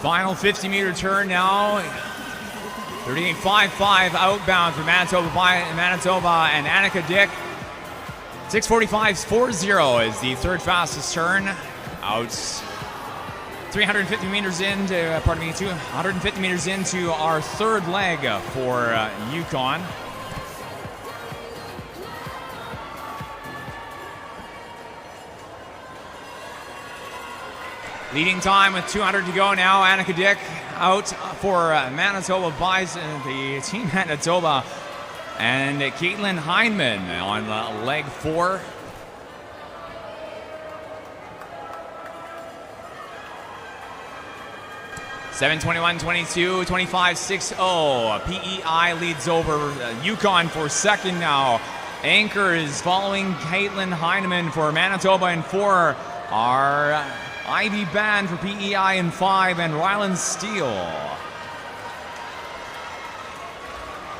[SPEAKER 1] Final 50-meter turn now. 38.55 outbound for Manitoba and Annika Dick. 6:45.40 is the third fastest turn. Out 250 meters into our third leg for Yukon. Leading time with 200 to go now. Annika Dick out for Manitoba Bison, the Team Manitoba, and Caitlin Heineman on leg 4. (7:21.22), 25.60. PEI leads over Yukon for second now. Anchor is following Caitlin Heineman for Manitoba in 4. Our Ivy Band for PEI in 5, and Ryland Steele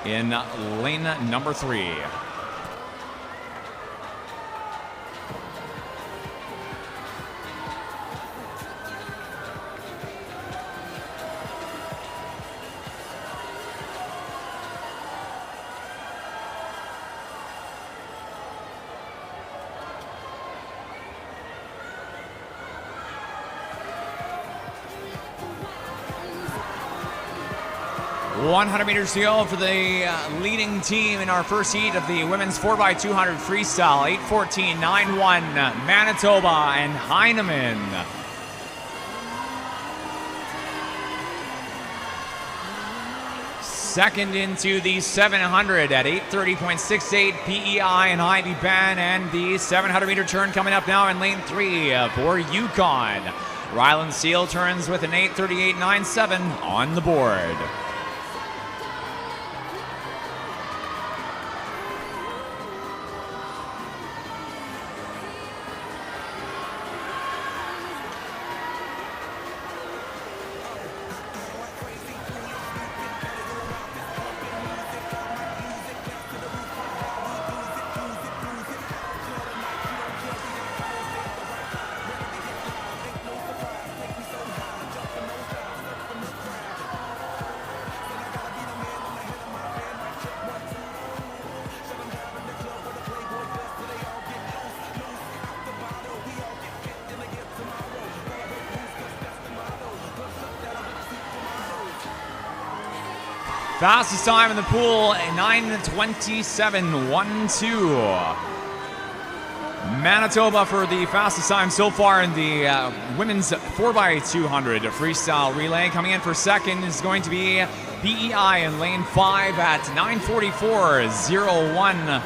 [SPEAKER 1] in lane number 3. .100 meters to go for the leading team in our first heat of the women's 4x200 freestyle. 8:14.91 Manitoba and Heineman. Second into the 700 at 8:30.68 PEI and Ivy Band, and the 700 meter turn coming up now in lane 3 for Yukon. Ryland Steele turns with an 8:38.97 on the board. Fastest time in the pool, 9:27.12. Manitoba for the fastest time so far in the women's 4x200 freestyle relay. Coming in for second is going to be PEI in lane 5 at 9:44.01.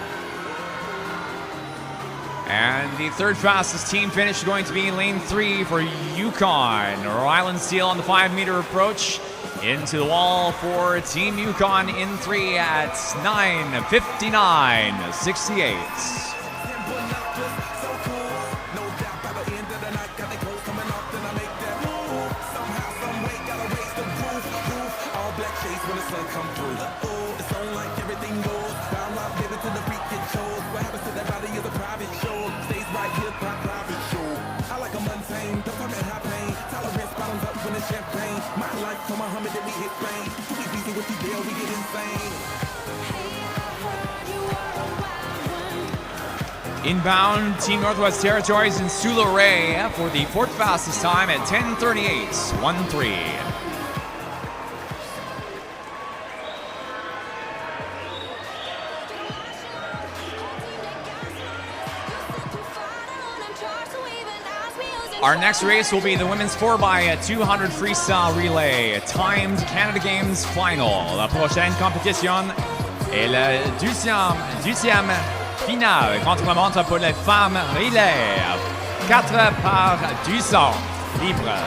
[SPEAKER 1] And the third fastest team finish is going to be lane 3 for Yukon. Rhode Island Steel on the 5-meter approach. Into the wall for Team Yukon in 3 at 9:59.68. Inbound, Team Northwest Territories in Soularay for the fourth fastest time at 10:38.13. Our next race will be the women's 4x200 freestyle relay, timed Canada Games final. La prochaine compétition est la deuxième finale contre-la-montre pour les femmes relais, 4x200 libres.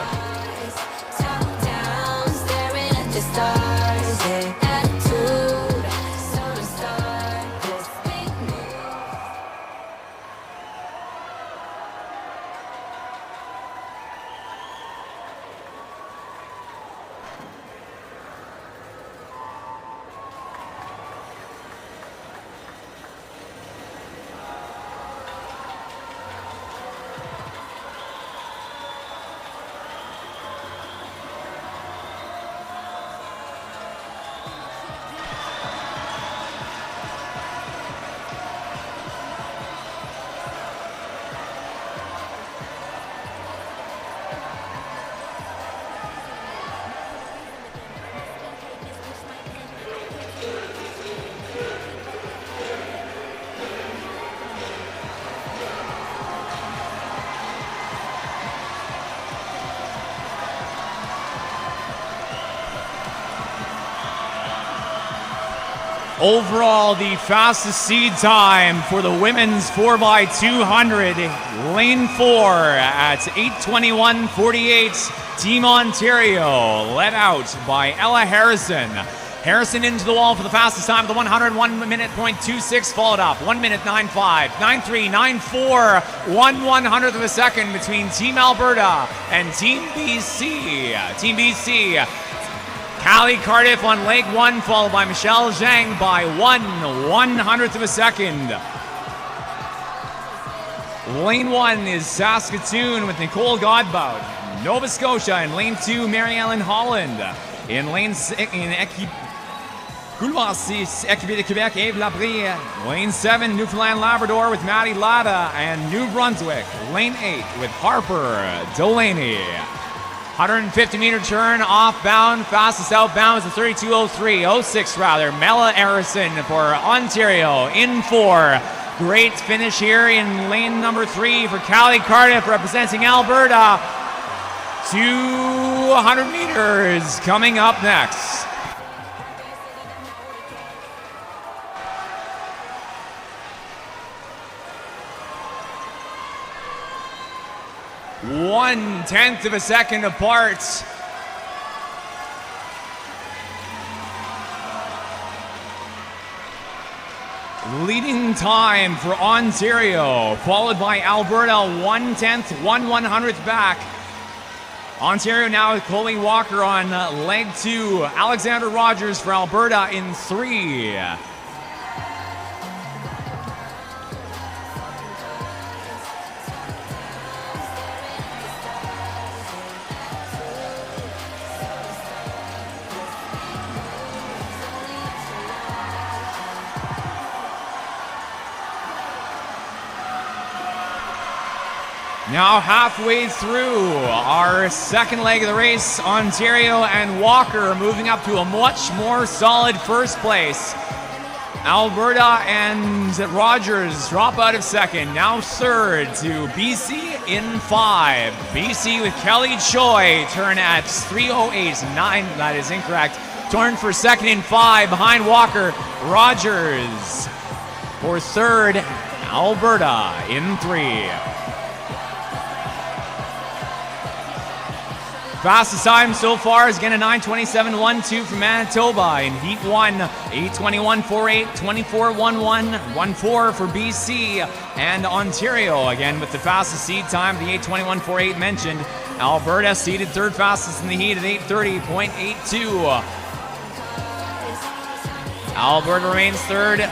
[SPEAKER 1] Overall, the fastest seed time for the women's 4x200, lane 4 at 8:21.48. Team Ontario led out by Ella Harrison. Harrison into the wall for the fastest time of the 100, 1:26, followed up 1:9.5, 9:3, 9:4, 1/100th of a second between Team Alberta and Team BC. Team BC, Callie Cardiff on leg 1, followed by Michelle Zhang by 1/100th of a second. Lane 1 is Saskatoon with Nicole Godbout. Nova Scotia in lane 2, Mary Ellen Holland. In lane 6, Couloir 6, Équipée de Québec, Eve Labrie. Lane 7, Newfoundland and Labrador with Maddie Latta and New Brunswick. Lane 8 with Harper Delaney. 150-meter turn off-bound, fastest outbound is a 32.06 rather. Mella Harrison for Ontario in 4. Great finish here in lane number 3 for Callie Cardiff representing Alberta. 200 meters coming up next. One-tenth of a second apart. Leading time for Ontario, followed by Alberta, 1/10, 1/100th back. Ontario now with Chloe Walker on leg 2. Alexander Rogers for Alberta in 3. Now halfway through our second leg of the race, Ontario and Walker moving up to a much more solid first place. Alberta and Rogers drop out of second. Now third to BC in 5. BC with Kelly Choi turn at 3:08.9. That is incorrect. Turn for second in 5 behind Walker. Rogers for third. Alberta in 3. Fastest time so far is again a 9:27.12 from Manitoba in Heat 1. 8:21.48, 24.11, 1:4 for BC and Ontario. Again with the fastest seed time, the 8:21.48 mentioned. Alberta seeded third fastest in the heat at 8:30.82. Alberta remains third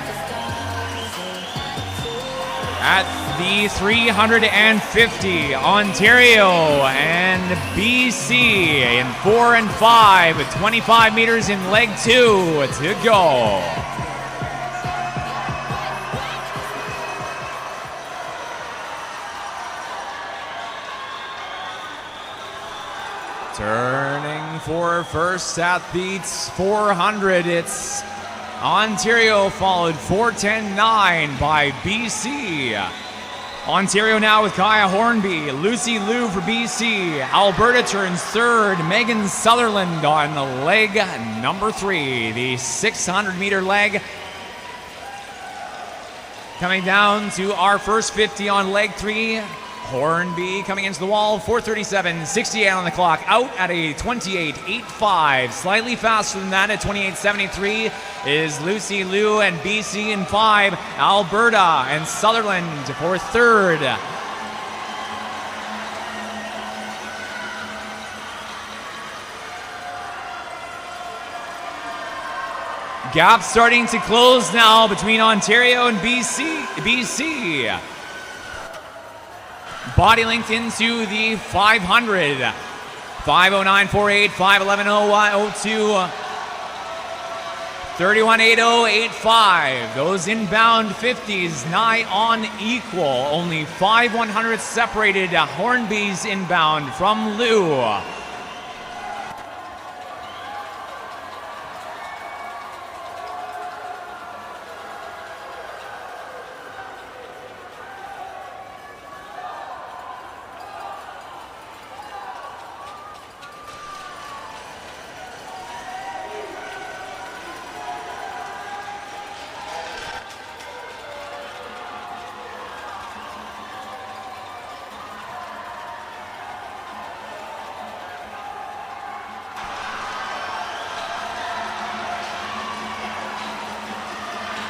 [SPEAKER 1] at the 350. Ontario and BC in 4 and 5 with 25 meters in leg 2 to go. Turning for first at the 400, it's Ontario, followed 4:10.9 by BC. Ontario now with Kaya Hornby, Lucy Liu for BC. Alberta turns third, Megan Sutherland on the leg number 3, the 600-meter leg. Coming down to our first 50 on leg 3. Hornby coming into the wall, 4:37.68 on the clock, out at a 28.85. Slightly faster than that at 28.73 is Lucy Liu and BC in 5. Alberta and Sutherland for third. Gap starting to close now between Ontario and BC. Body length into the 500. 5:09.48, 5:11.02, 31.80.85. Those inbound 50s nigh on equal. Only 5 100ths separated Hornby's inbound from Liu.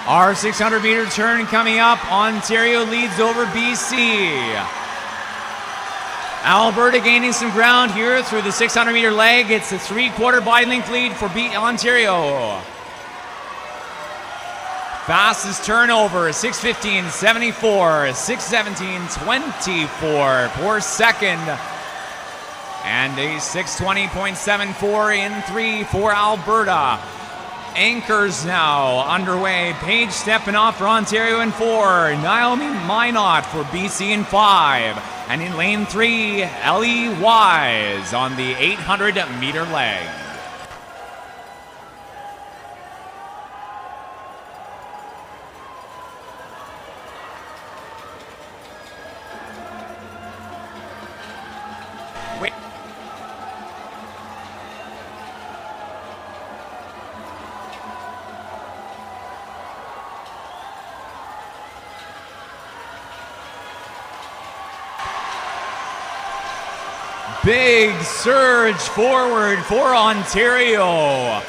[SPEAKER 1] Our 600-meter turn coming up. Ontario leads over BC. Alberta gaining some ground here through the 600-meter leg. It's a 3/4 body length lead for Ontario. Fastest turnover, 6:15.74, 6:17.24 for second. And a 6:20.74 in 3 for Alberta. Anchors now underway. Paige stepping off for Ontario in 4. Naomi Minot for BC in 5. And in lane 3, Ellie Wise on the 800-meter leg. Wait. Big surge forward for Ontario.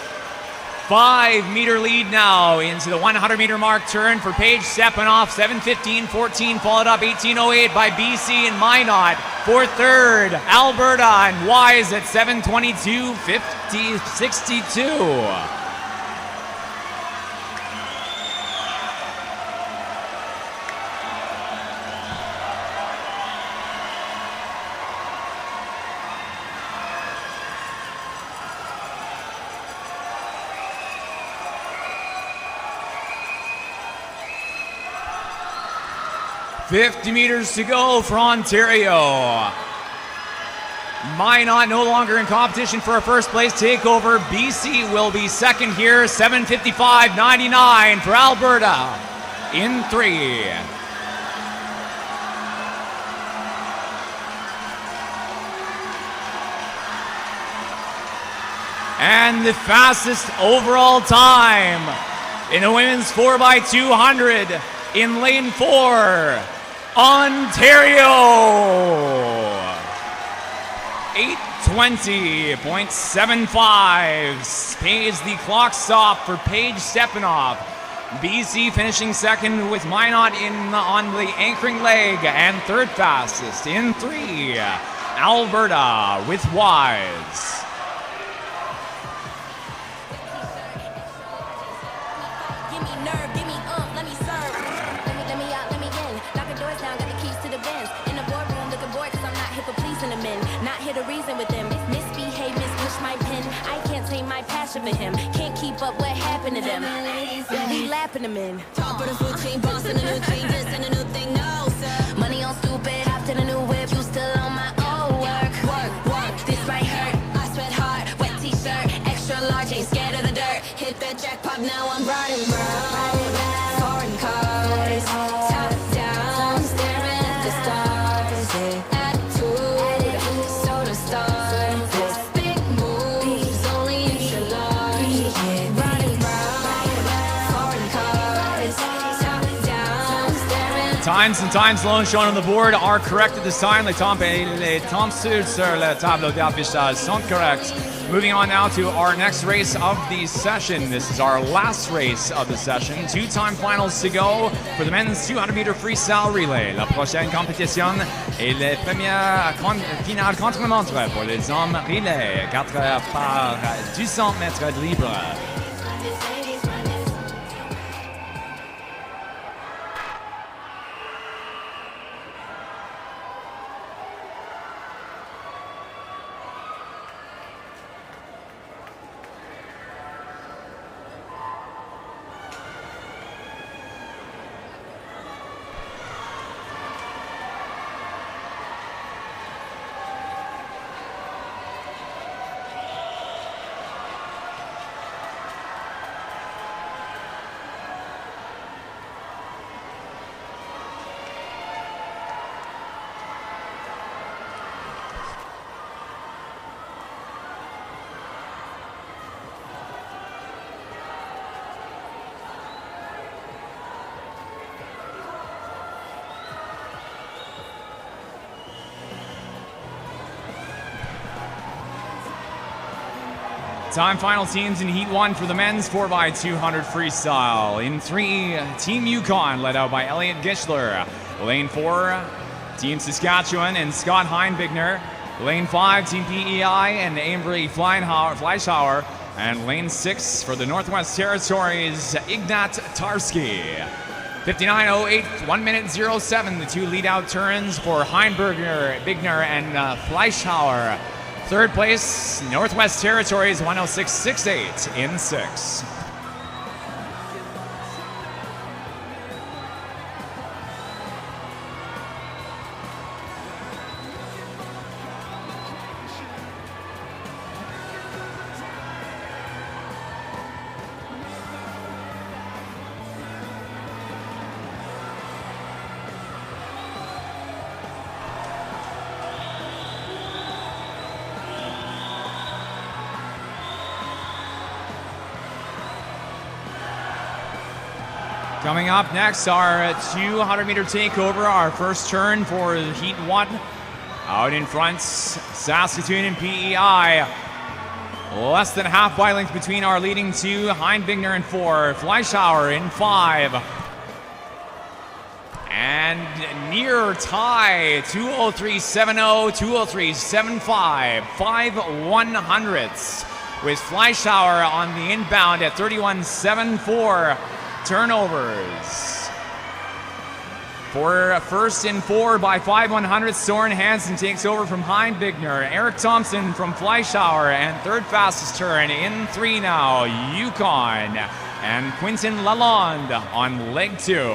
[SPEAKER 1] 5-meter lead now into the 100-meter mark turn for Paige stepping off. 7:15.14 followed up 18:08 by BC and Minot for third. Alberta and Wise at 7:22.62. 50 meters to go for Ontario. Minot no longer in competition for a first place takeover. BC will be second here, 7:55.99 for Alberta in 3. And the fastest overall time in the women's 4x200 in lane 4, Ontario. 8:20.75 pays the clock stop for Paige Stepanoff. BC finishing second with Minot on the anchoring leg, and third fastest in 3, Alberta with Wise.
[SPEAKER 5] Give me nerve, give me let me serve. Let me out, let me in. Knocking doors down, got the keys to the Benz. In the boardroom, looking bored cause I'm not here for pleasing the men. Not here to reason with them. Misbehave, mispush my pen. I can't tame my passion for him. Can't keep up what happened to them. We lapping them in. Top of the food chain, boss in a new chain, this and a new thing, no sir. Money on stupid, hopped in a new whip. You still on my old work. Work, this might hurt. I sweat hard, wet t-shirt, extra large, ain't scared of the dirt. Hit that jackpot, now I'm riding round. Foreign cars, top down, staring at the stars. Attitude, so to start. This big moves, only if you're large. Riding round, foreign cars, top down, staring.
[SPEAKER 1] Times and times alone shown on the board are correct at this time. Les temps sur la table d'affichage sont corrects. Moving on now to our next race of the session. This is our last race of the session. 2-time finals to go for the men's 200-meter freestyle relay. La prochaine compétition est la première finale contre-la-montre pour les hommes relais. 4 par 200 mètres libre. Time final teams in Heat 1 for the men's 4x200 freestyle. In 3, Team Yukon, led out by Elliot Gischler. Lane 4, Team Saskatchewan and Scott Heinbigner. Lane 5, Team PEI and Avery Fleischhauer. And lane 6 for the Northwest Territories, Ignat Tarski. 59.08, 1:07, the two lead-out turns for Heinberger, Bigner, and Fleischhauer. Third place, Northwest Territories, 1:06.68 in 6. Coming up next, our 200-meter takeover, our first turn for Heat 1. Out in front, Saskatoon and PEI. Less than half by length between our leading two, Heinbigner in 4, Fleischhauer in 5. And near tie, 2:03.70, 2:03.75, 5/100ths, with Fleischhauer on the inbound at 31.74. Turnovers. For first and 4 by 5/100, Soren Hansen takes over from Heinbigner. Eric Thompson from Fleischhauer, and third fastest turn in 3 now, Yukon and Quinton Lalonde on leg 2.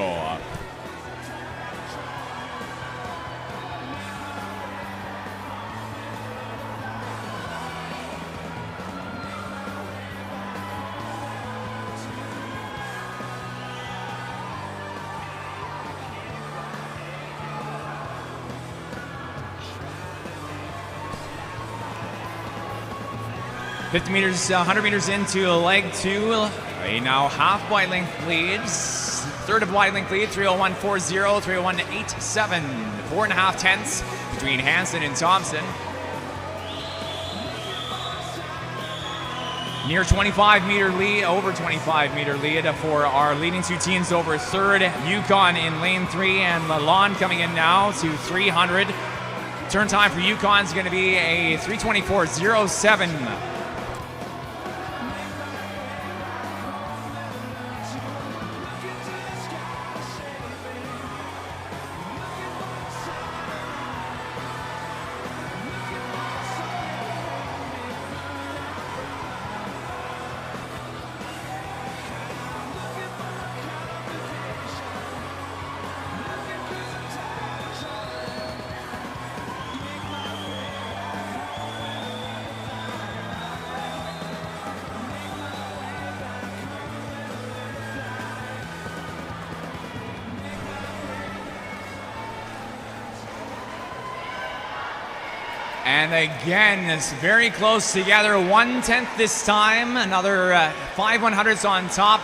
[SPEAKER 1] 50 meters, 100 meters into leg 2. A now half wide length leads. Third of wide length lead, 301.40, 301.87. 4.5 tenths between Hansen and Thompson. Near 25-meter lead, over 25-meter lead for our leading two teams over third. Yukon in lane 3 and Lalonde coming in now to 300. Turn time for Yukon is going to be a 3:24.07. And again, it's very close together. 1/10 this time. Another 5 100ths on top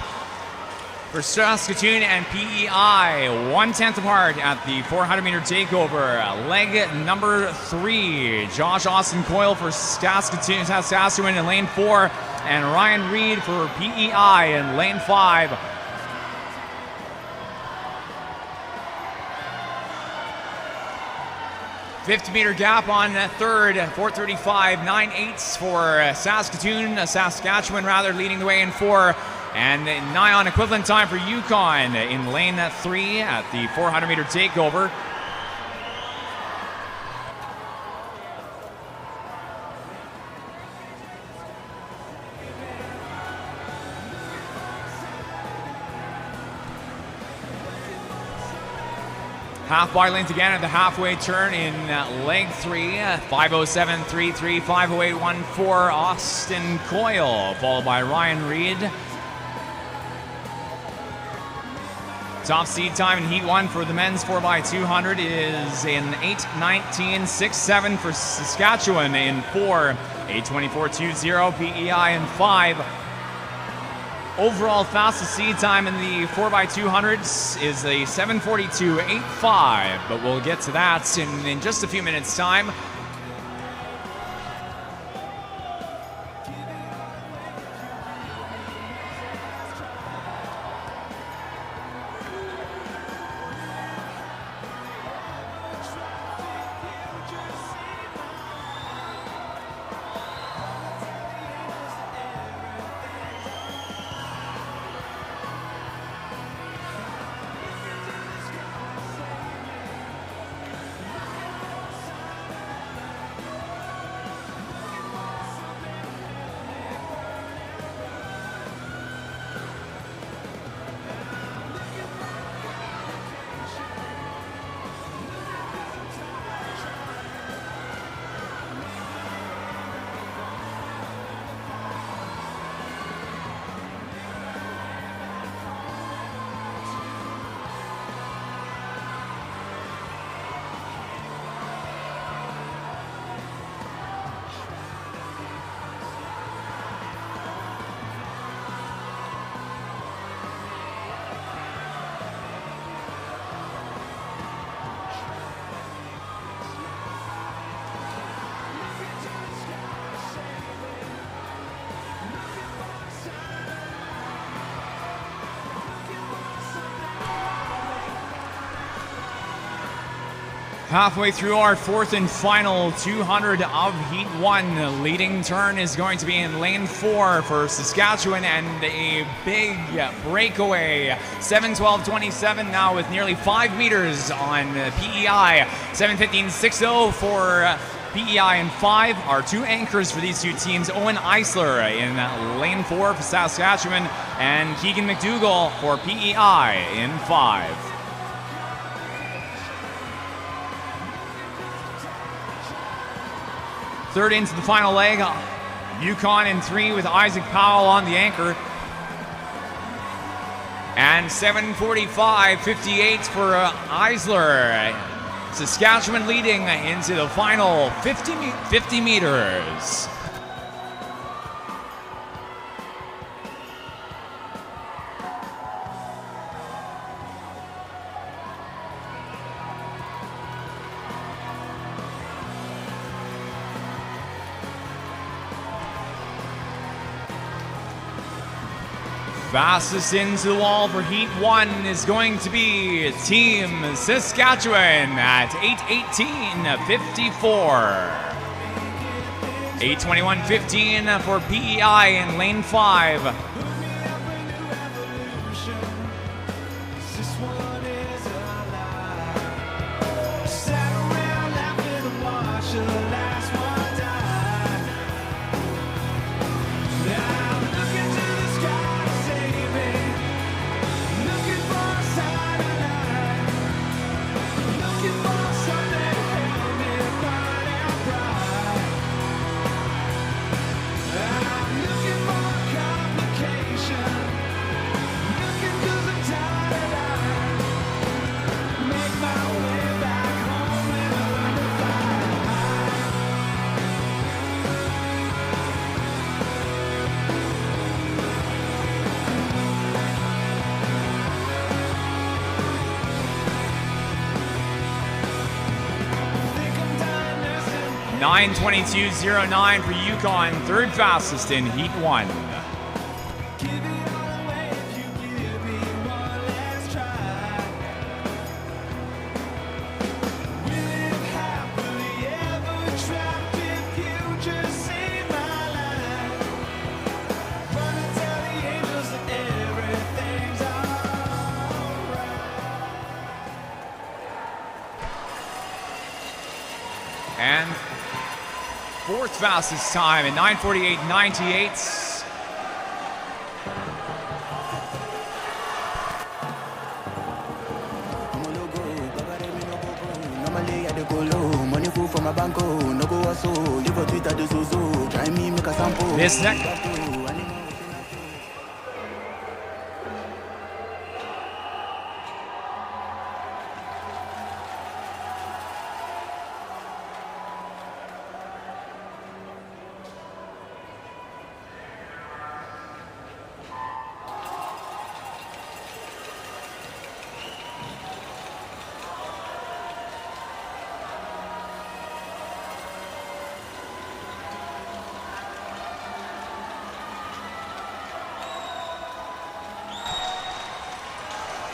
[SPEAKER 1] for Saskatoon and PEI. 1/10 apart at the 400-meter takeover. Leg number 3. Josh Austin Coyle for Saskatchewan in lane 4. And Ryan Reed for PEI in lane 5. Fifty-meter gap on third, 4:35.98 for Saskatchewan leading the way in 4, and nigh on equivalent time for Yukon in lane 3 at the 400-meter takeover. Half wide length again at the halfway turn in leg 3. 5:07.33, 5:08.14. Austin Coyle, followed by Ryan Reed. Top seed time in Heat 1 for the men's 4x200 is in 8:19.67 for Saskatchewan in 4. 8:24.20 PEI in 5. Overall fastest seed time in the 4x200s is a 7:42.85, but we'll get to that in just a few minutes' time. Halfway through our fourth and final 200 of Heat 1. Leading turn is going to be in lane 4 for Saskatchewan, and a big breakaway. 7:12.27 now with nearly 5 meters on PEI. 7:15.60 for PEI in 5. Our two anchors for these two teams, Owen Eisler in lane 4 for Saskatchewan, and Keegan McDougall for PEI in 5. Third into the final leg, Yukon in 3 with Isaac Powell on the anchor. And 7:45.58 for Eisler. Saskatchewan leading into the final 50 meters. Fastest into the wall for Heat 1 is going to be Team Saskatchewan at 8:18.54. 8:21.15 for PEI in lane 5. .9:22.09 for Yukon, third fastest in Heat 1. And fourth fastest time at 9:48.98. This next.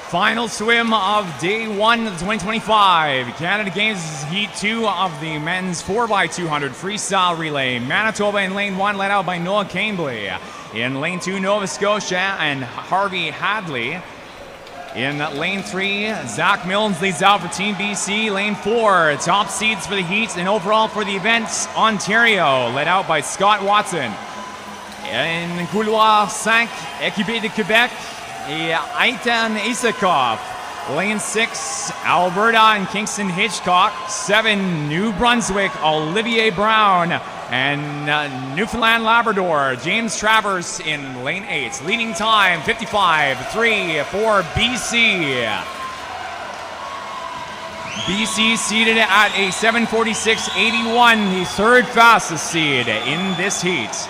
[SPEAKER 1] Final swim of day 1 of the 2025 Canada Games Heat 2 of the men's 4x200 freestyle relay. Manitoba in lane 1 led out by Noah Cambly. In lane 2, Nova Scotia and Harvey Hadley. In lane 3, Zach Milnes leads out for Team BC. Lane 4, top seeds for the Heat and overall for the event, Ontario, led out by Scott Watson. In couloir 5, équipé de Québec, et Aitan Isakov. Lane 6, Alberta and Kingston Hitchcock. 7, New Brunswick, Olivier Brown. And Newfoundland Labrador, James Travers in lane 8. Leading time, 55.3 for BC. BC seeded at a 7:46.81, the third fastest seed in this heat.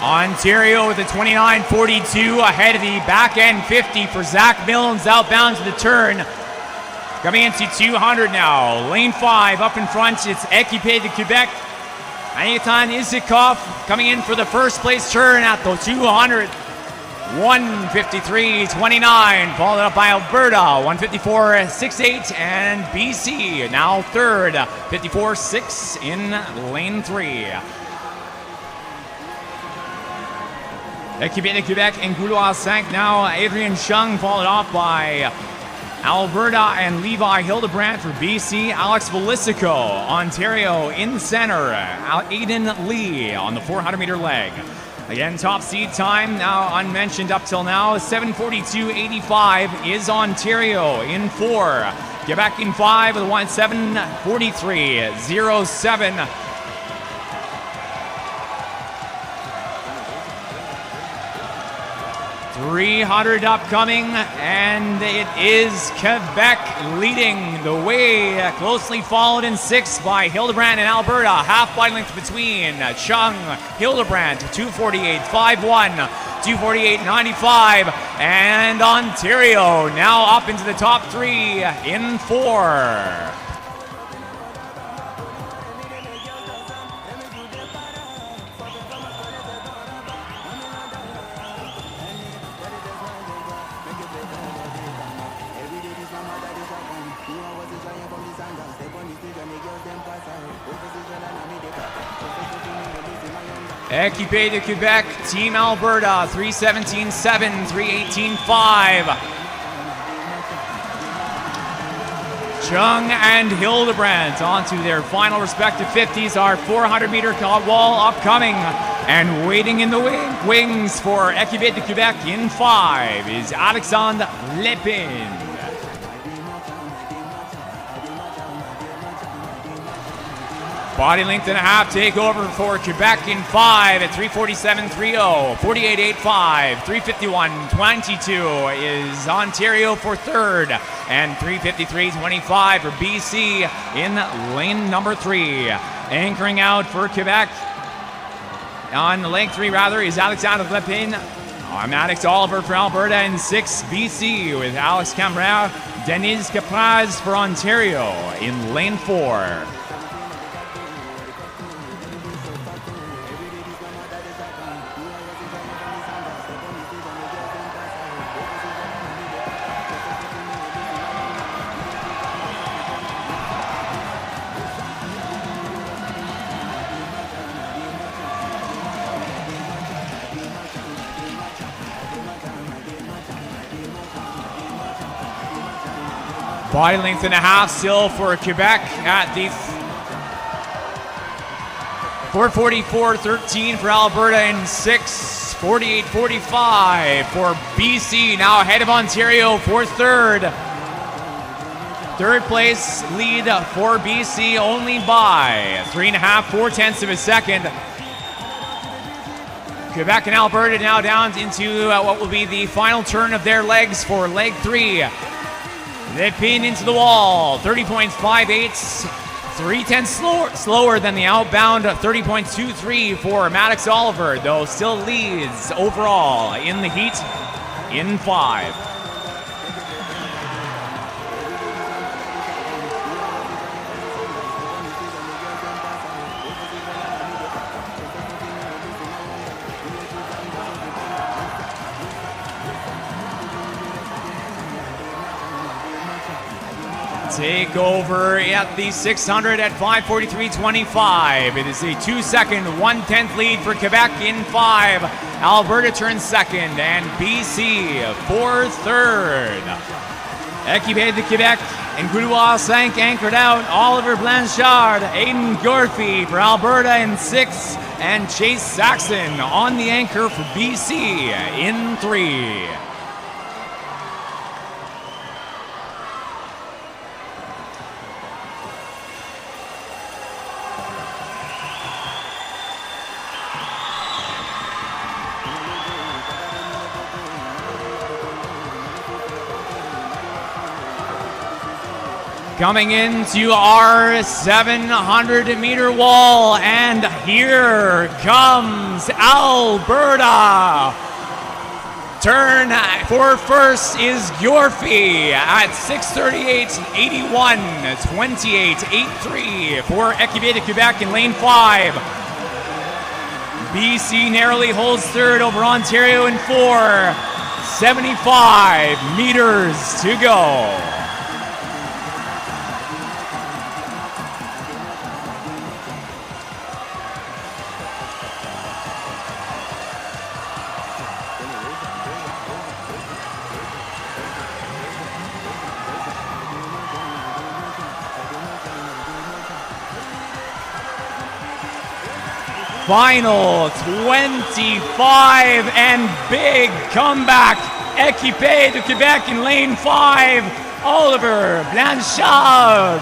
[SPEAKER 1] Ontario with a 29.42 ahead of the back end 50 for Zach Milnes outbound to the turn. Coming into 200 now. Lane 5 up in front. It's Équipé de Québec. Aitan Isakov coming in for the first place turn at the 200. 1:53.29, followed up by Alberta, 1:54.68, and BC now third, 54.6 in lane 3. Équipé de Québec in couloir 5 now. Adrian Chung followed off by Alberta and Levi Hildebrandt for BC. Alex Velisico, Ontario in center. Aiden Lee on the 400-meter leg. Again, top seed time now unmentioned up till now. 7:42.85 is Ontario in 4. Quebec in 5 with 7:43.07. 300 upcoming, and it is Quebec leading the way, closely followed in 6th by Hildebrand and Alberta. Half body length between Chung, Hildebrand, 248.51, 248.95, and Ontario now up into the top 3 in 4. Équipé de Quebec, Team Alberta, 3:17.7, 3:18.5. Chung and Hildebrand onto their final respective 50s. Our 400-meter wall upcoming, and waiting in the wings for Équipé de Quebec in 5 is Alexandre Lepine. Body length and a half takeover for Quebec in 5 at 3:47.30, 48.85, 3:51.22 is Ontario for 3rd, and 3:53.25 for BC in lane number 3. Anchoring out for Quebec on lane 3 is Alexandre Lepine. Alex Oliver for Alberta in 6, BC with Alex Camrère, Denise Capraz for Ontario in lane 4. Body length and a half still for Quebec at the 4:44.13 for Alberta in 6, 48.45 for BC, now ahead of Ontario for 3rd. 3rd place lead for BC only by 3.5 of a second. Quebec and Alberta now down into what will be the final turn of their legs for leg 3. Lepine into the wall, 30.58, 3/10 slower than the outbound 30.23 for Maddox Oliver, though still leads overall in the heat in 5. Take over at the 600 at 5:43.25. It is a 2-second, 1/10 lead for Quebec in 5. Alberta turns 2nd, and BC for 3rd. Équipé de Quebec and Goulois 5 anchored out. Oliver Blanchard, Aiden Gorfie for Alberta in 6, and Chase Saxon on the anchor for BC in 3. Coming into our 700-meter wall, and here comes Alberta. Turn for first is Yorfie at 6:38.81, 28.83 for Équipé de Quebec in lane 5. BC narrowly holds 3rd over Ontario in 4. 75 meters to go. Final 25 and big comeback. Équipé de Quebec in lane 5. Oliver Blanchard.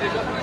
[SPEAKER 6] déjà.